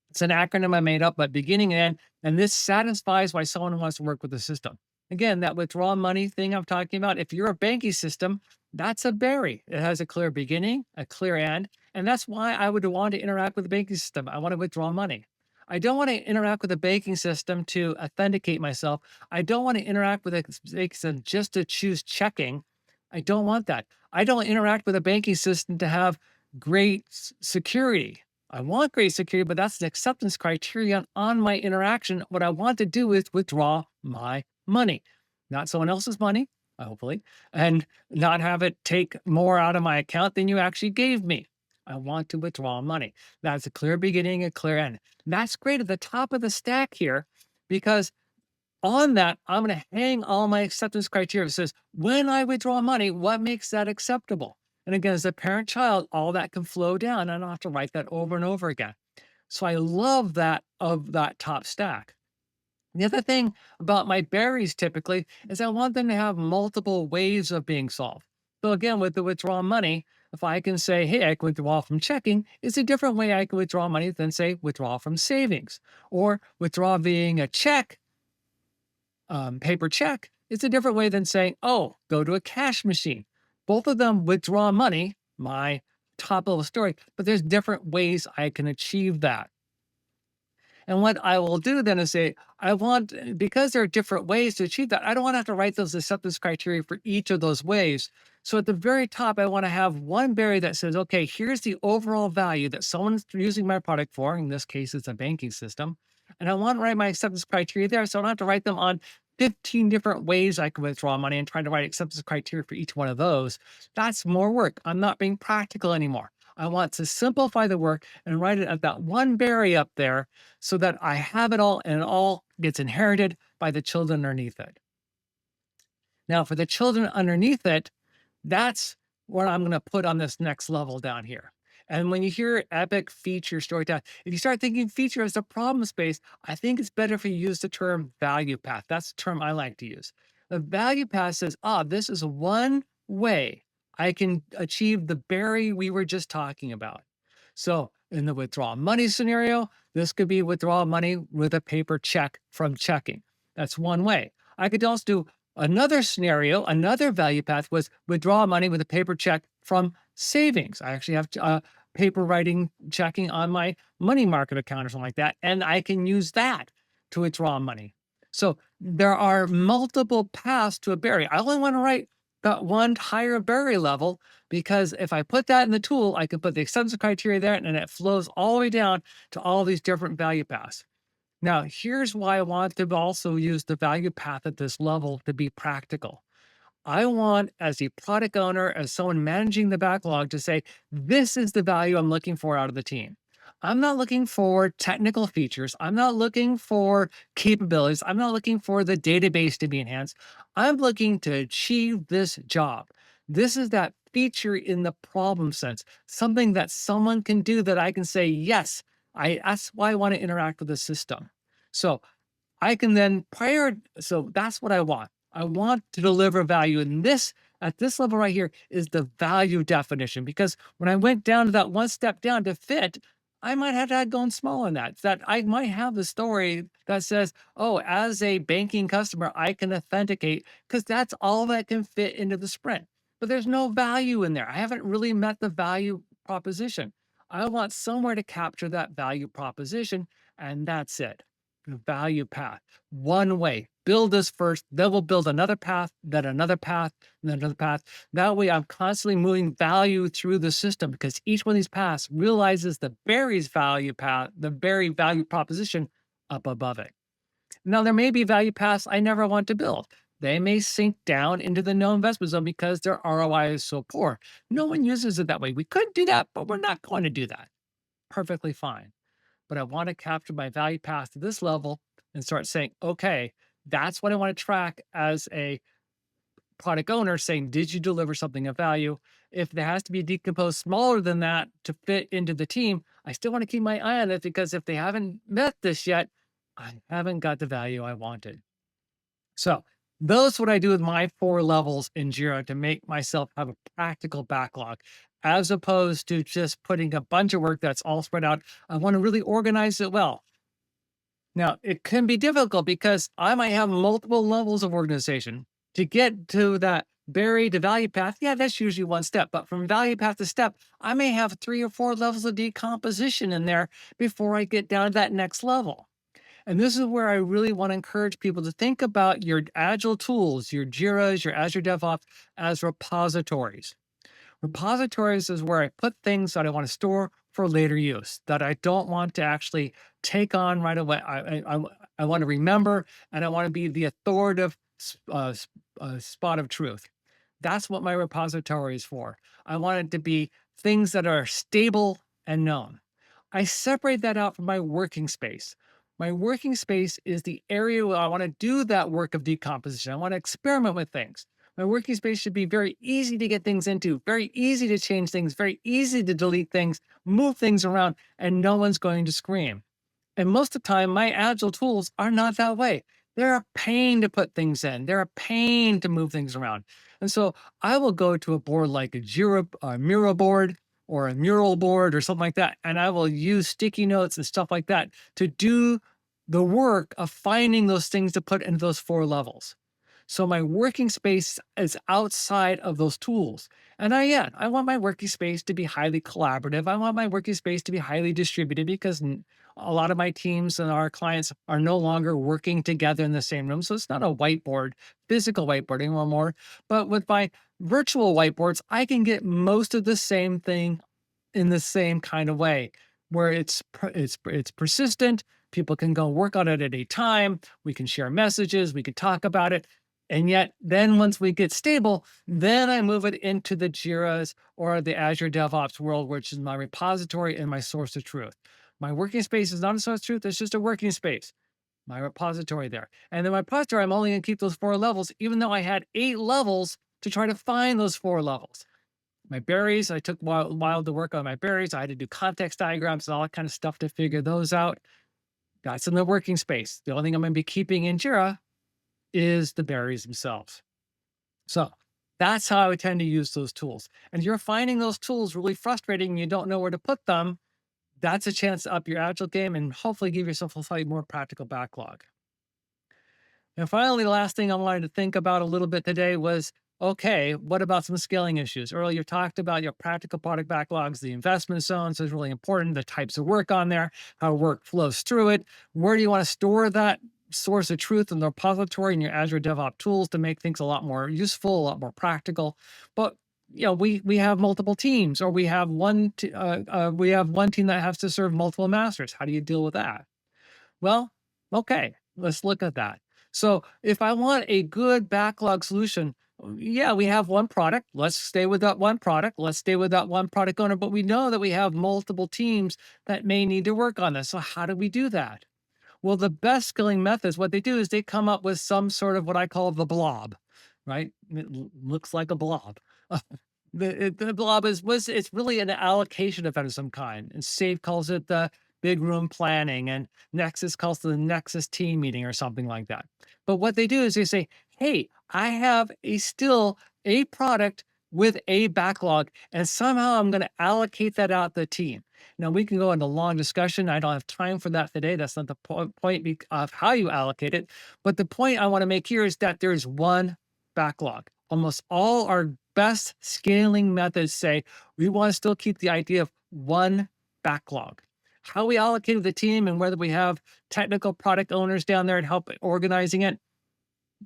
It's an acronym I made up, but beginning and this satisfies why someone wants to work with the system. Again, that withdraw money thing I'm talking about, if you're a banking system, that's a BERI. It has a clear beginning, a clear end, and that's why I would want to interact with the banking system. I want to withdraw money. I don't want to interact with the banking system to authenticate myself. I don't want to interact with a banking system just to choose checking. I don't want that. I don't interact with a banking system to have great security. I want great security, but that's the acceptance criterion on my interaction. What I want to do is withdraw my money, not someone else's money, hopefully, and not have it take more out of my account than you actually gave me. I want to withdraw money. That's a clear beginning, a clear end. That's great at the top of the stack here, because on that, I'm going to hang all my acceptance criteria. It says, when I withdraw money, what makes that acceptable? And again, as a parent child, all that can flow down. And I don't have to write that over and over again. So I love that of that top stack. The other thing about my berries typically is I want them to have multiple ways of being solved. So again, with the withdraw money, if I can say, hey, I can withdraw from checking, it's a different way I can withdraw money than say withdraw from savings, or withdraw being a check, paper check. It's a different way than saying, oh, go to a cash machine. Both of them withdraw money, my top level story, but there's different ways I can achieve that. And what I will do then is say, because there are different ways to achieve that, I don't want to have to write those acceptance criteria for each of those ways. So at the very top, I want to have one berry that says, okay, here's the overall value that someone's using my product for. In this case, it's a banking system. And I want to write my acceptance criteria there. So I don't have to write them on 15 different ways I can withdraw money and try to write acceptance criteria for each one of those. That's more work. I'm not being practical anymore. I want to simplify the work and write it at that one berry up there so that I have it all and it all gets inherited by the children underneath it. Now, for the children underneath it, that's what I'm going to put on this next level down here. And when you hear epic feature storytelling, if you start thinking feature as a problem space, I think it's better if you use the term value path. That's the term I like to use. The value path says, this is one way I can achieve the berry we were just talking about. So In the withdraw money scenario, this could be withdraw money with a paper check from checking. That's one way. I could also do another scenario, another value path was withdraw money with a paper check from savings. I actually have paper writing checking on my money market account or something like that, and I can use that to withdraw money. So there are multiple paths to a berry. I only want to write that one higher berry level because if I put that in the tool, I can put the acceptance criteria there and it flows all the way down to all these different value paths. Now, here's why I want to also use the value path at this level to be practical. I want, as a product owner, as someone managing the backlog, to say, this is the value I'm looking for out of the team. I'm not looking for technical features. I'm not looking for capabilities. I'm not looking for the database to be enhanced. I'm looking to achieve this job. This is that feature in the problem sense, something that someone can do that I can say, yes, that's why I want to interact with the system. So I can then so that's what I want. I want to deliver value. And this, at this level right here, is the value definition. Because when I went down to that one step down to fit, I might have to add going small in that. That I might have the story that says, oh, as a banking customer, I can authenticate because that's all that can fit into the sprint. But there's no value in there. I haven't really met the value proposition. I want somewhere to capture that value proposition, and that's it. The value path. One way. Build this first, then we'll build another path, then another path, then another path. That way I'm constantly moving value through the system because each one of these paths realizes the berry's value path, the berry value proposition up above it. Now, there may be value paths I never want to build. They may sink down into the no investment zone because their ROI is so poor. No one uses it that way. We could do that, but we're not going to do that. Perfectly fine. But I want to capture my value path to this level and start saying, okay, that's what I want to track as a product owner, saying, did you deliver something of value? If there has to be decomposed smaller than that to fit into the team, I still want to keep my eye on it because if they haven't met this yet, I haven't got the value I wanted. So those what I do with my 4 levels in Jira to make myself have a practical backlog, as opposed to just putting a bunch of work that's all spread out. I want to really organize it well. Now, it can be difficult because I might have multiple levels of organization. To get to that berry to value path, yeah, that's usually one step. But from value path to step, I may have 3 or 4 levels of decomposition in there before I get down to that next level. And this is where I really want to encourage people to think about your agile tools, your Jiras, your Azure DevOps as repositories. Repositories is where I put things that I want to store for later use, that I don't want to actually take on right away. I want to remember, and I want to be the authoritative spot of truth. That's what my repository is for. I want it to be things that are stable and known. I separate that out from my working space. My working space is the area where I want to do that work of decomposition. I want to experiment with things. My working space should be very easy to get things into, very easy to change things, very easy to delete things, move things around, and no one's going to scream. And most of the time, my agile tools are not that way. They're a pain to put things in. They're a pain to move things around. And so I will go to a board like a Jira, a Miro board, or a mural board or something like that. And I will use sticky notes and stuff like that to do the work of finding those things to put into those 4 levels. So my working space is outside of those tools. And I want my working space to be highly collaborative. I want my working space to be highly distributed because a lot of my teams and our clients are no longer working together in the same room. So it's not a whiteboard, physical whiteboarding anymore. But with my virtual whiteboards, I can get most of the same thing in the same kind of way, where it's persistent. People can go work on it at a time. We can share messages. We can talk about it. And yet then once we get stable, then I move it into the Jiras or the Azure DevOps world, which is my repository and my source of truth. My working space is not a source of truth. It's just a working space, my repository there. And then my repository, I'm only going to keep those 4 levels, even though I had 8 levels to try to find those 4 levels. My berries, I took a while to work on my berries. I had to do context diagrams and all that kind of stuff to figure those out. That's in the working space. The only thing I'm going to be keeping in Jira is the berries themselves. So that's how I tend to use those tools. And if you're finding those tools really frustrating and you don't know where to put them, That's a chance to up your agile game and hopefully give yourself a slightly more practical backlog. And finally, the last thing I wanted to think about a little bit today was, okay, what about some scaling issues? Earlier, you talked about your practical product backlogs, the investment zones is really important, the types of work on there, how work flows through it. Where do you want to store that source of truth in the repository in your Azure DevOps tools to make things a lot more useful, a lot more practical? But we have multiple teams, or we have one team that has to serve multiple masters. How do you deal with that? Well, okay, let's look at that. So if I want a good backlog solution, yeah, we have one product. Let's stay with that one product. Let's stay with that one product owner. But we know that we have multiple teams that may need to work on this. So how do we do that? Well, the best skilling methods, what they do is they come up with some sort of what I call the blob, right? It looks like a blob. The blob it's really an allocation event of some kind. And Save calls it the big room planning, and Nexus calls it the Nexus team meeting or something like that. But what they do is they say, hey, I have still a product with a backlog, and somehow I'm going to allocate that out to the team. Now, we can go into long discussion. I don't have time for that today. That's not the point of how you allocate it. But the point I want to make here is that there's one backlog. Almost all our best scaling methods say we want to still keep the idea of one backlog. How we allocate the team and whether we have technical product owners down there and help organizing it,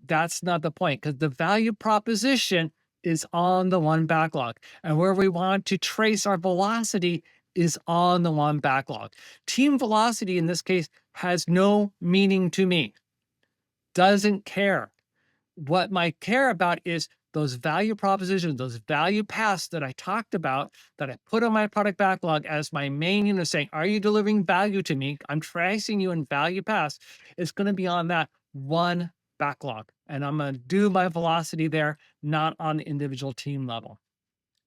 that's not the point, because the value proposition is on the one backlog. And where we want to trace our velocity is on the one backlog. Team velocity in this case has no meaning to me. Doesn't care. What I care about is those value propositions, those value paths that I talked about, that I put on my product backlog as my main unit, saying, are you delivering value to me? I'm tracing you in value paths. It's going to be on that one backlog. And I'm going to do my velocity there, not on the individual team level,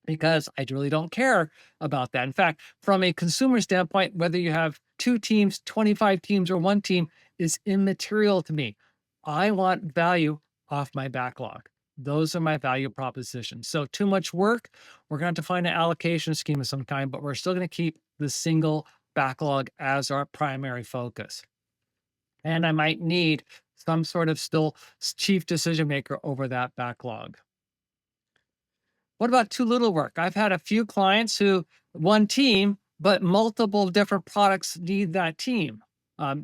because I really don't care about that. In fact, from a consumer standpoint, whether you have 2 teams, 25 teams, or 1 team is immaterial to me. I want value off my backlog. Those are my value propositions. So too much work, we're going to have to find an allocation scheme of some kind, but we're still going to keep the single backlog as our primary focus. And I might need some sort of still chief decision maker over that backlog. What about too little work? I've had a few clients who one team, but multiple different products need that team.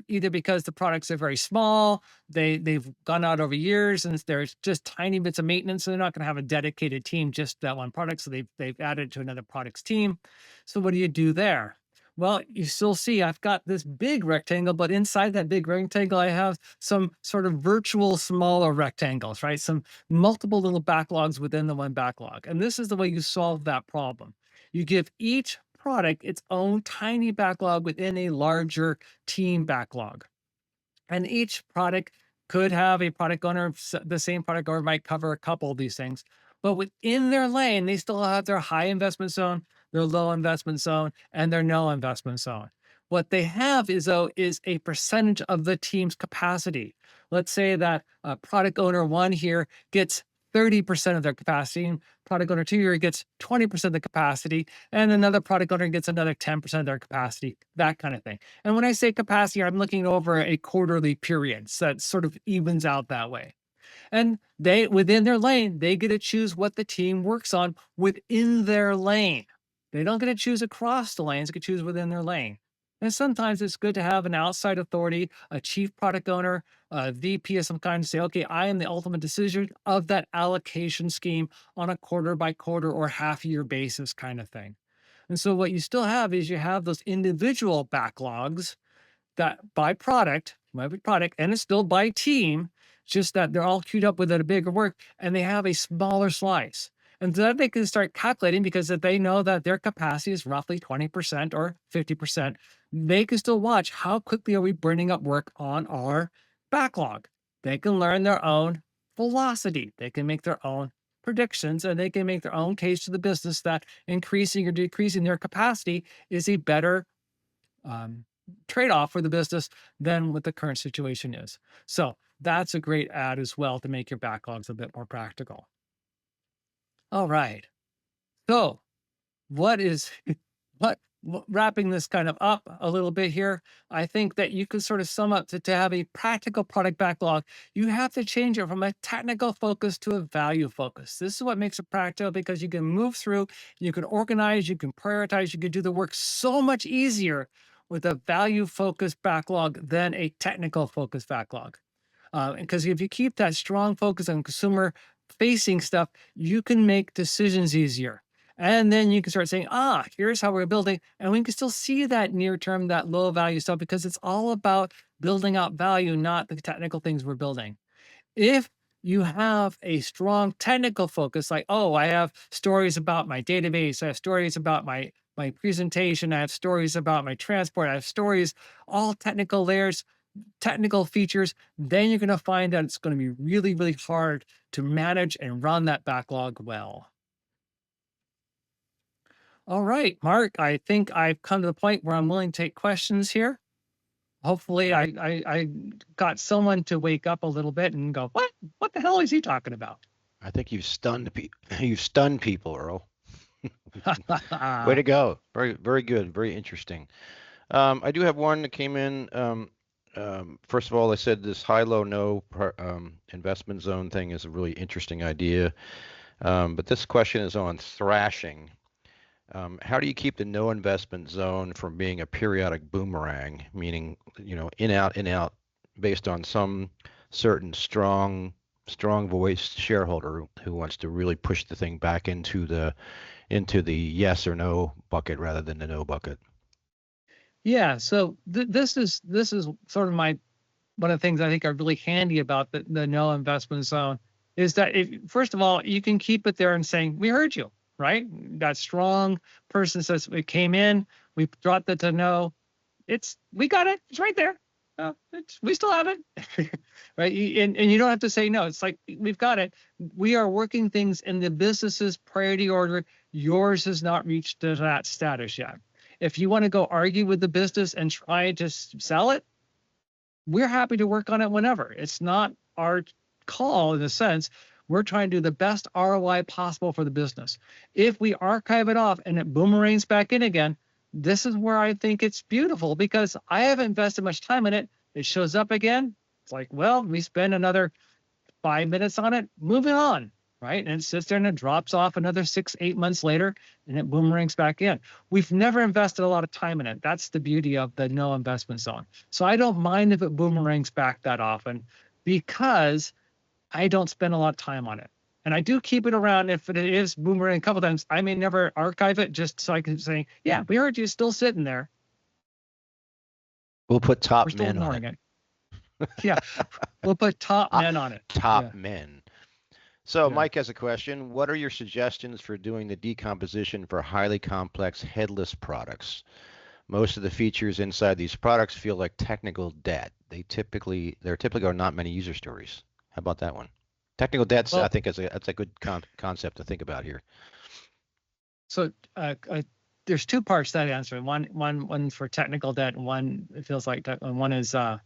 Either because the products are very small, they've gone out over years, and there's just tiny bits of maintenance, so they're not going to have a dedicated team just that one product. So they've added to another product's team. So what do you do there? Well, you still see I've got this big rectangle, but inside that big rectangle, I have some sort of virtual smaller rectangles, right? Some multiple little backlogs within the one backlog. And this is the way you solve that problem. You give each product its own tiny backlog within a larger team backlog. And each product could have a product owner, the same product owner might cover a couple of these things. But within their lane, they still have their high investment zone, their low investment zone, and their no investment zone. What they have is a percentage of the team's capacity. Let's say that product owner 1 here gets 30% of their capacity, and product owner 2 here gets 20% of the capacity, and another product owner gets another 10% of their capacity, that kind of thing. And when I say capacity, I'm looking over a quarterly period, so that sort of evens out that way. And they, within their lane, they get to choose what the team works on within their lane. They don't get to choose across the lanes, they can choose within their lane. And sometimes it's good to have an outside authority, a chief product owner, a VP of some kind, to say, okay, I am the ultimate decision of that allocation scheme on a quarter by quarter or half year basis kind of thing. And so what you still have is you have those individual backlogs that by product, and it's still by team, just that they're all queued up with a bigger work and they have a smaller slice. And then they can start calculating, because if they know that their capacity is roughly 20% or 50%, they can still watch how quickly are we burning up work on our backlog. They can learn their own velocity. They can make their own predictions, and they can make their own case to the business that increasing or decreasing their capacity is a better trade-off for the business than what the current situation is. So that's a great add as well to make your backlogs a bit more practical. All right. So what wrapping this kind of up a little bit here, I think that you could sort of sum up to have a practical product backlog, you have to change it from a technical focus to a value focus. This is what makes it practical, because you can move through, you can organize, you can prioritize, you can do the work so much easier with a value focused backlog than a technical focused backlog. Because if you keep that strong focus on consumer facing stuff, you can make decisions easier. And then you can start saying, here's how we're building. And we can still see that near term, that low value stuff, because it's all about building out value, not the technical things we're building. If you have a strong technical focus, like, I have stories about my database, I have stories about my presentation, I have stories about my transport, I have stories, all technical layers, technical features, then you're going to find that it's going to be really, really hard to manage and run that backlog well. All right, Mark, I think I've come to the point where I'm willing to take questions here. Hopefully I got someone to wake up a little bit and go, what the hell is he talking about? I think you've stunned people, Earl. Way to go. Very, very good. Very interesting. I do have one that came in. First of all, I said this high-low no investment zone thing is a really interesting idea. But this question is on thrashing. How do you keep the no investment zone from being a periodic boomerang, meaning, in out, based on some certain strong voiced shareholder who wants to really push the thing back into the yes or no bucket rather than the no bucket? Yeah, so this is sort of one of the things I think are really handy about the no investment zone is that first of all, you can keep it there and saying, we heard you, right? That strong person says, we came in, we dropped it to no, we got it, it's right there. We still have it, right? And you don't have to say no. It's like, we've got it. We are working things in the business's priority order. Yours has not reached that status yet. If you want to go argue with the business and try to sell it, we're happy to work on it whenever. It's not our call in a sense. We're trying to do the best ROI possible for the business. If we archive it off and it boomerangs back in again, this is where I think it's beautiful, because I haven't invested much time in it. It shows up again. It's like, well, we spend another 5 minutes on it, moving on, right? And it sits there and it drops off another 6-8 months later and it boomerangs back in. We've never invested a lot of time in it. That's the beauty of the no investment zone. So I don't mind if it boomerangs back that often, because I don't spend a lot of time on it. And I do keep it around. If it is boomerang a couple times, I may never archive it, just so I can say, yeah, we heard you, still sitting there. We'll put top men on it. Yeah, we'll put top men on it. Top men. So Mike has a question. What are your suggestions for doing the decomposition for highly complex headless products? Most of the features inside these products feel like technical debt. There typically are not many user stories. How about that one? Technical debts, I think that's a good concept to think about here. So there's two parts to that answer. One for technical debt, and one it feels like one is not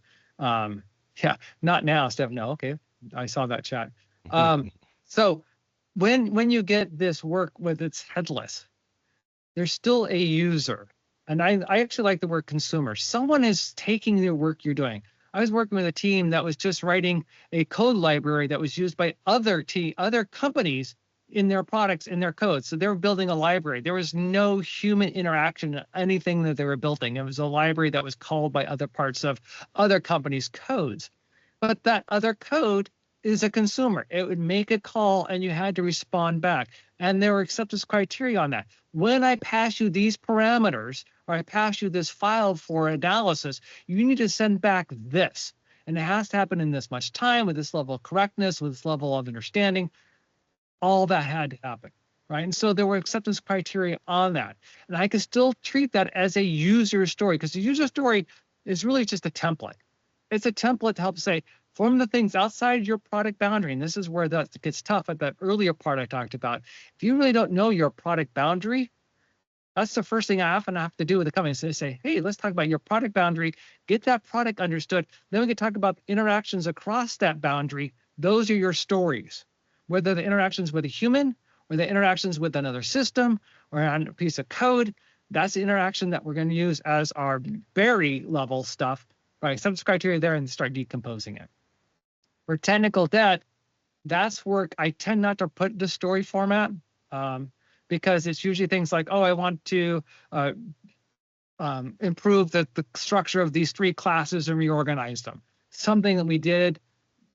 now, Steph. No, okay, I saw that chat. So when you get this work with its headless, there's still a user, and I actually like the word consumer. Someone is taking the work you're doing. I was working with a team that was just writing a code library that was used by other companies in their products, in their code. So they were building a library. There was no human interaction in anything that they were building. It was a library that was called by other parts of other companies' codes. But that other code is a consumer. It would make a call and you had to respond back. And there were acceptance criteria on that. When I pass you these parameters, or I pass you this file for analysis, you need to send back this. And it has to happen in this much time, with this level of correctness, with this level of understanding. All that had to happen, right? And so there were acceptance criteria on that. And I could still treat that as a user story, because the user story is really just a template. It's a template to help say, form the things outside your product boundary. And this is where that gets tough at that earlier part I talked about. If you really don't know your product boundary, that's the first thing I often have to do with the company. So they say, hey, let's talk about your product boundary, get that product understood. Then we can talk about interactions across that boundary. Those are your stories, whether the interactions with a human or the interactions with another system or on a piece of code. That's the interaction that we're going to use as our very level stuff, right? Set the criteria there and start decomposing it. For technical debt, that's work I tend not to put the story format because it's usually things like, oh, I want to improve the structure of these 3 classes and reorganize them. Something that we did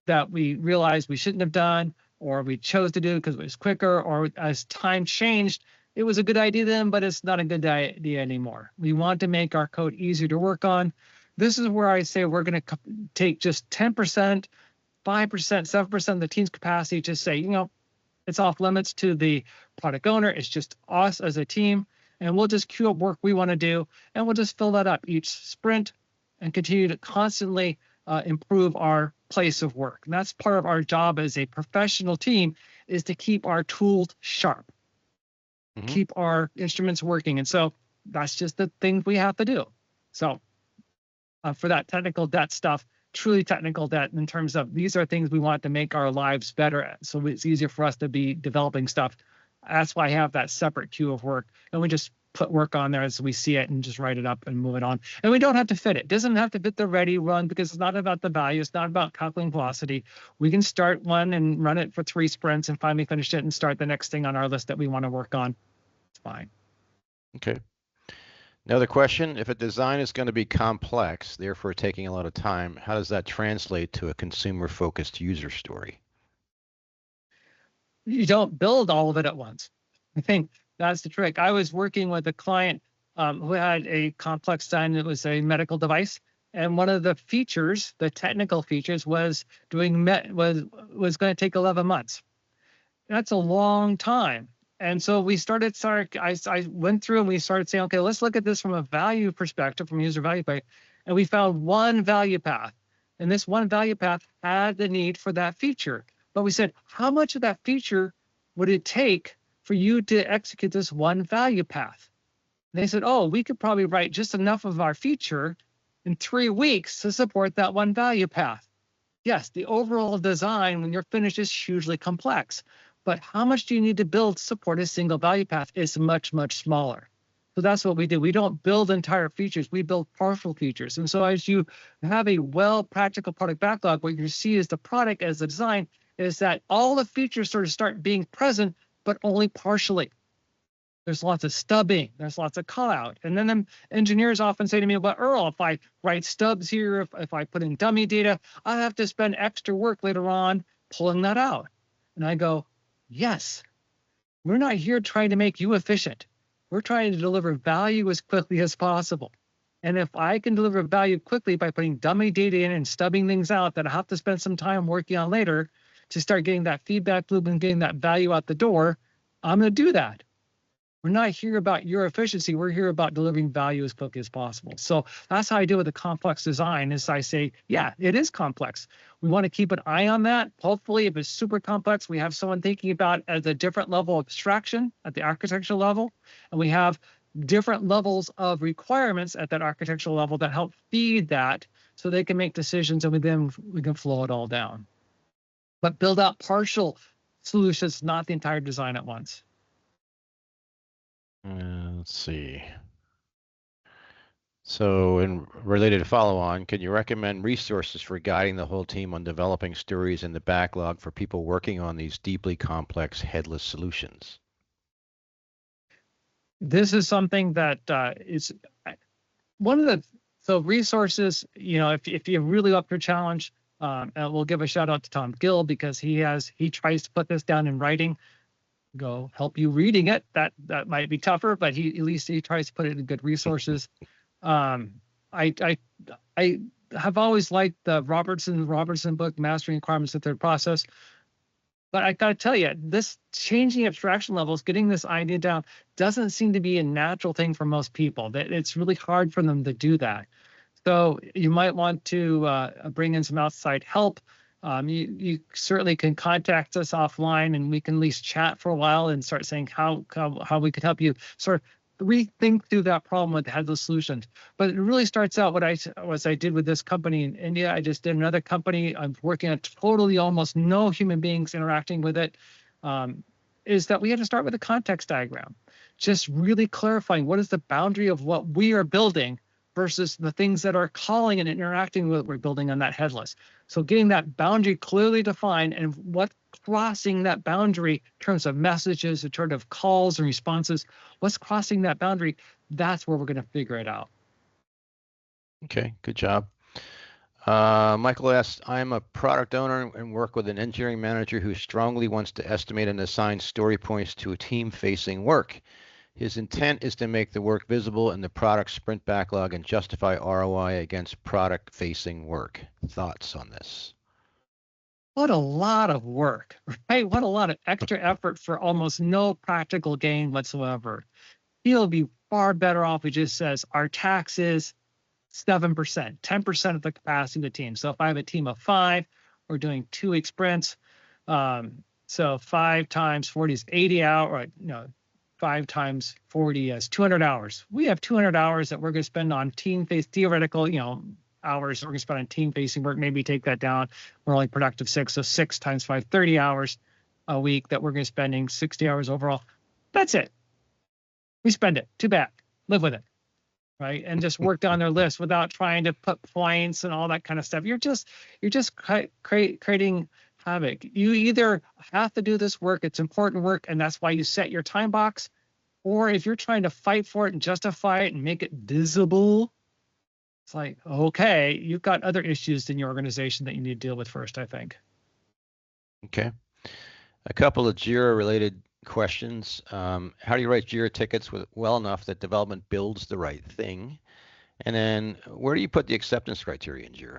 that we realized we shouldn't have done, or we chose to do because it was quicker, or as time changed, it was a good idea then, but it's not a good idea anymore. We want to make our code easier to work on. This is where I say we're going to take just 10%, 5%, 7% of the team's capacity to say, it's off limits to the product owner. It's just us as a team. And we'll just queue up work we want to do. And we'll just fill that up each sprint and continue to constantly improve our place of work. And that's part of our job as a professional team, is to keep our tools sharp, keep our instruments working. And so that's just the thing we have to do. So for that technical debt stuff, truly technical debt in terms of these are things we want to make our lives better at. So it's easier for us to be developing stuff. That's why I have that separate queue of work. And we just put work on there as we see it and just write it up and move it on. And we don't have to fit it. It doesn't have to fit the ready run because it's not about the value. It's not about calculating velocity. We can start one and run it for 3 sprints and finally finish it and start the next thing on our list that we want to work on. It's fine. Okay. Another question, if a design is going to be complex, therefore taking a lot of time, how does that translate to a consumer-focused user story? You don't build all of it at once. I think that's the trick. I was working with a client who had a complex design that was a medical device. And one of the features, the technical features, was was going to take 11 months. That's a long time. And so we I went through and we started saying, okay, let's look at this from a value perspective, from a user value perspective. And we found one value path. And this one value path had the need for that feature. But we said, how much of that feature would it take for you to execute this one value path? And they said, oh, we could probably write just enough of our feature in 3 weeks to support that one value path. Yes, the overall design, when you're finished, is hugely complex. But how much do you need to build to support a single value path is much, much smaller. So that's what we do. We don't build entire features. We build partial features. And so as you have a practical product backlog, what you see is the product as the design is that all the features sort of start being present, but only partially. There's lots of stubbing. There's lots of call out. And then the engineers often say to me, well, Earl, if I write stubs here, if I put in dummy data, I have to spend extra work later on pulling that out. And I go, yes, we're not here trying to make you efficient. We're trying to deliver value as quickly as possible. And if I can deliver value quickly by putting dummy data in and stubbing things out that I have to spend some time working on later to start getting that feedback loop and getting that value out the door, I'm going to do that. We're not here about your efficiency. We're here about delivering value as quickly as possible. So that's how I deal with the complex design is I say, yeah, it is complex. We want to keep an eye on that. Hopefully, if it's super complex, we have someone thinking about at a different level of abstraction at the architectural level. And we have different levels of requirements at that architectural level that help feed that so they can make decisions and we can flow it all down. But build out partial solutions, not the entire design at once. Let's see. So in related to follow-on, can you recommend resources for guiding the whole team on developing stories in the backlog for people working on these deeply complex headless solutions? This is something that is one of the resources, if you're really up for a challenge, and we'll give a shout out to Tom Gill because he tries to put this down in writing. Go help you reading it. That might be tougher, but at least he tries to put it in good resources. I have always liked the Robertson book, Mastering Requirements of Third Process. But I got to tell you, this changing abstraction levels, getting this idea down, doesn't seem to be a natural thing for most people. It's really hard for them to do that. So you might want to bring in some outside help. You certainly can contact us offline, and we can at least chat for a while and start saying how we could help you sort of rethink through that problem with headless solutions. But it really starts out what I did with this company in India. I just did another company. I'm working on totally almost no human beings interacting with it. Is that we had to start with a context diagram. just really clarifying what is the boundary of what we are building versus the things that are calling and interacting with what we're building on that headless. So getting that boundary clearly defined and what crossing that boundary in terms of messages, in terms of calls and responses, what's crossing that boundary, that's where we're going to figure it out. Okay, good job. Michael asks, I'm a product owner and work with an engineering manager who strongly wants to estimate and assign story points to a team-facing work. His intent is to make the work visible in the product sprint backlog and justify ROI against product-facing work. Thoughts on this? What a lot of work, right? What a lot of extra effort for almost no practical gain whatsoever. He'll be far better off if he just says our tax is 7%, 10% of the capacity of the team. So if I have a team of 5, we're doing 2-week sprints. So 5 times 40 is 80 hours. No, 5 times 40 is 200 hours. We have 200 hours that we're going to spend on team-based theoretical, hours that we're going to spend on team-facing work. Maybe take that down. We're only productive 6, so 6 times 5, 30 hours a week that we're going to spending 60 hours overall. That's it. We spend it. Too bad. Live with it. Right, and just work down their list without trying to put points and all that kind of stuff. You're just creating havoc. You either have to do this work, it's important work, and that's why you set your time box, or if you're trying to fight for it and justify it and make it visible, it's like, okay, you've got other issues in your organization that you need to deal with first, I think. Okay, a couple of Jira related questions. How do you write Jira tickets well enough that development builds the right thing? And then where do you put the acceptance criteria in Jira?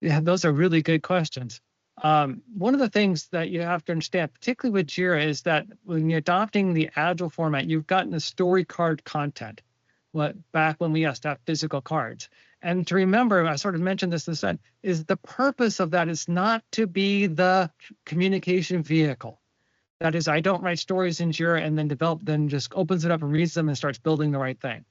Yeah, those are really good questions. One of the things that you have to understand, particularly with Jira, is that when you're adopting the Agile format, you've gotten the story card content. Back when we used to have physical cards. And to remember, I sort of mentioned this is the purpose of that is not to be the communication vehicle. That is, I don't write stories in Jira and then just opens it up and reads them and starts building the right thing.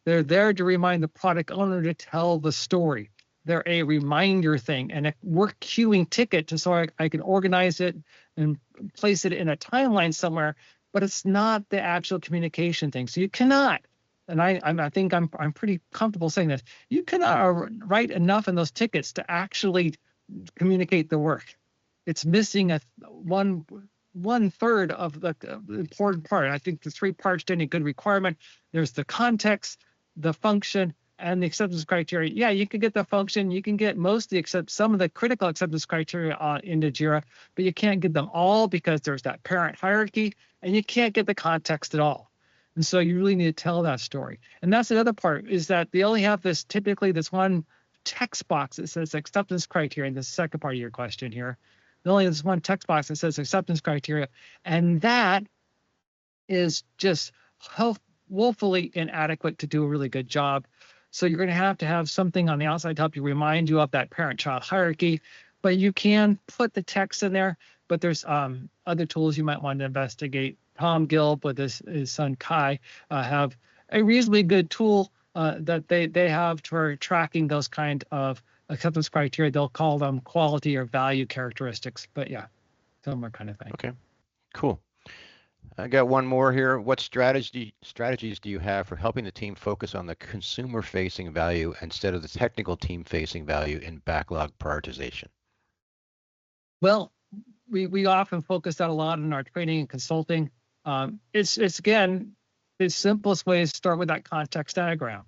They're there to remind the product owner to tell the story. They're a reminder thing and a work queuing ticket so I can organize it and place it in a timeline somewhere, but it's not the actual communication thing. So you cannot, and I think I'm pretty comfortable saying this, you cannot write enough in those tickets to actually communicate the work. It's missing one third of the important part. I think the 3 parts to any good requirement. There's the context, the function, and the acceptance criteria. Yeah, you can get the function, you can get some of the critical acceptance criteria into Jira, but you can't get them all because there's that parent hierarchy, and you can't get the context at all. And so you really need to tell that story. And that's the other part, is that they only have typically this one text box that says acceptance criteria in the second part of your question here. There's only this one text box that says acceptance criteria, and that is just woefully inadequate to do a really good job. So you're going to have something on the outside to help you remind you of that parent-child hierarchy, but you can put the text in there, but there's other tools you might want to investigate. Tom Gilb with his son Kai have a reasonably good tool that they have for tracking those kind of acceptance criteria. They'll call them quality or value characteristics, but yeah, similar kind of thing. Okay, cool. I got one more here. What strategies do you have for helping the team focus on the consumer-facing value instead of the technical team-facing value in backlog prioritization? Well, we often focus that a lot in our training and consulting. It's again, the simplest way is start with that context diagram.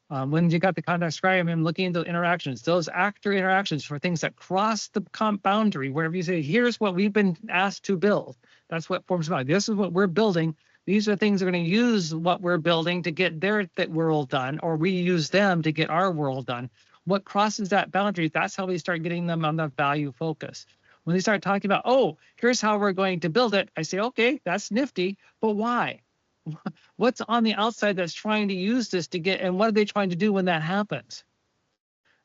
When you got the context diagram and looking into interactions, those actor interactions for things that cross the boundary, wherever you say, here's what we've been asked to build. That's what forms value. This is what we're building. These are things that are going to use what we're building to get their world done, or we use them to get our world done. What crosses that boundary, that's how we start getting them on the value focus. When they start talking about, oh, here's how we're going to build it, I say, okay, that's nifty, but why? What's on the outside that's trying to use this to get, and what are they trying to do when that happens?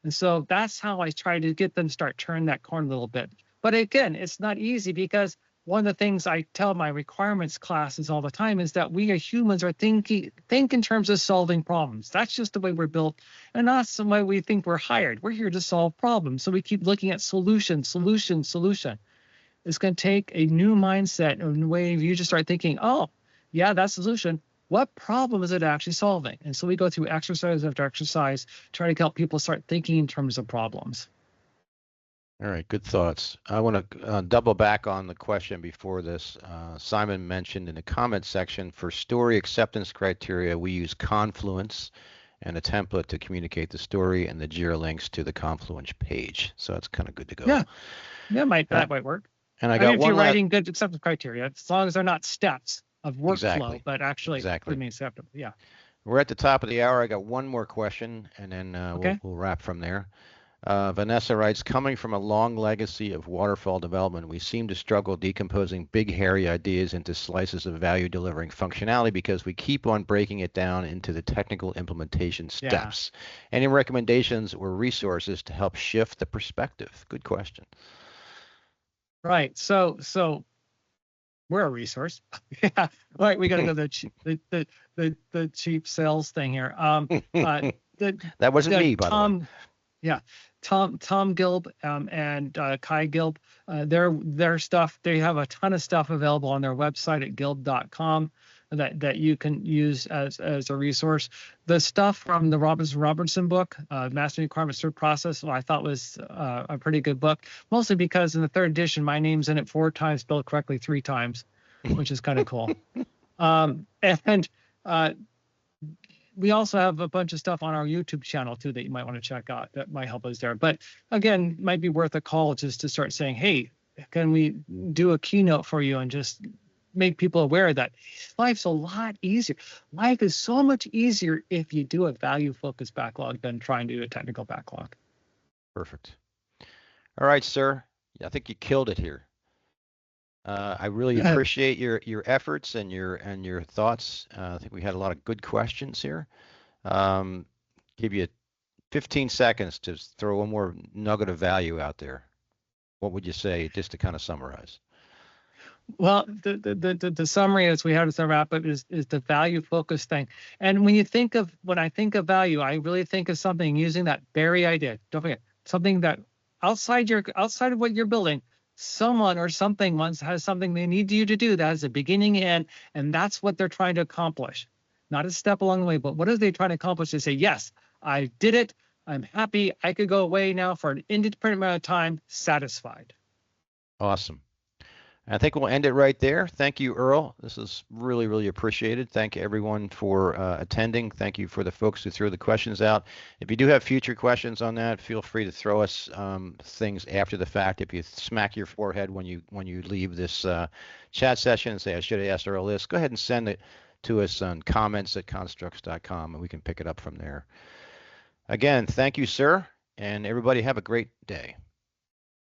And so that's how I try to get them to start turning that corner a little bit. But again, it's not easy, because one of the things I tell my requirements classes all the time is that we as humans are think in terms of solving problems. That's just the way we're built, and not the way we think we're hired. We're here to solve problems. So we keep looking at solution. It's going to take a new mindset and a way you just start thinking, oh, yeah, that's the solution. What problem is it actually solving? And so we go through exercise after exercise, try to help people start thinking in terms of problems. All right, good thoughts. I want to double back on the question before this. Simon mentioned in the comment section for story acceptance criteria, we use Confluence and a template to communicate the story, and the Jira links to the Confluence page. So that's kind of good to go. Yeah, that might work. And I mean, got if one you're last. writing good acceptance criteria, as long as they're not steps of workflow, Exactly. but actually Exactly. being acceptable. Yeah. We're at the top of the hour. I got one more question, and then Okay. we'll wrap from there. Vanessa writes, coming from a long legacy of waterfall development, we seem to struggle decomposing big, hairy ideas into slices of value-delivering functionality because we keep on breaking it down into the technical implementation steps. Yeah. Any recommendations or resources to help shift the perspective? Good question. Right. So we're a resource. Yeah. Right. We got to go the cheap sales thing here. That wasn't me, by the way. Yeah, Tom Gilb and Kai Gilb, their stuff. They have a ton of stuff available on their website at gilb.com that you can use as a resource. The stuff from the Robertson book, Mastering Requirements Through Process, I thought was a pretty good book, mostly because in the third edition, my name's in it 4 times, spelled correctly 3 times, which is kind of cool. We also have a bunch of stuff on our YouTube channel too that you might want to check out that might help us there. But again, might be worth a call just to start saying, hey, can we do a keynote for you and just make people aware that life's a lot easier. Life is so much easier if you do a value-focused backlog than trying to do a technical backlog. Perfect. All right, sir. I think you killed it here. I really appreciate your efforts and your thoughts. I think we had a lot of good questions here. Give you 15 seconds to throw one more nugget of value out there. What would you say, just to kind of summarize? Well, the summary as we have to wrap up is the value focused thing. And when I think of value, I really think of something using that berry idea. Don't forget, something that outside of what you're building, someone or something once has something they need you to do that has a beginning and end, and that's what they're trying to accomplish. Not a step along the way, but what are they trying to accomplish? They say, yes, I did it. I'm happy. I could go away now for an indeterminate amount of time, satisfied. Awesome. I think we'll end it right there. Thank you, Earl. This is really, really appreciated. Thank you, everyone, for attending. Thank you for the folks who threw the questions out. If you do have future questions on that, feel free to throw us things after the fact. If you smack your forehead when you leave this chat session and say, I should have asked Earl this, go ahead and send it to us on comments@construx.com, and we can pick it up from there. Again, thank you, sir, and everybody have a great day.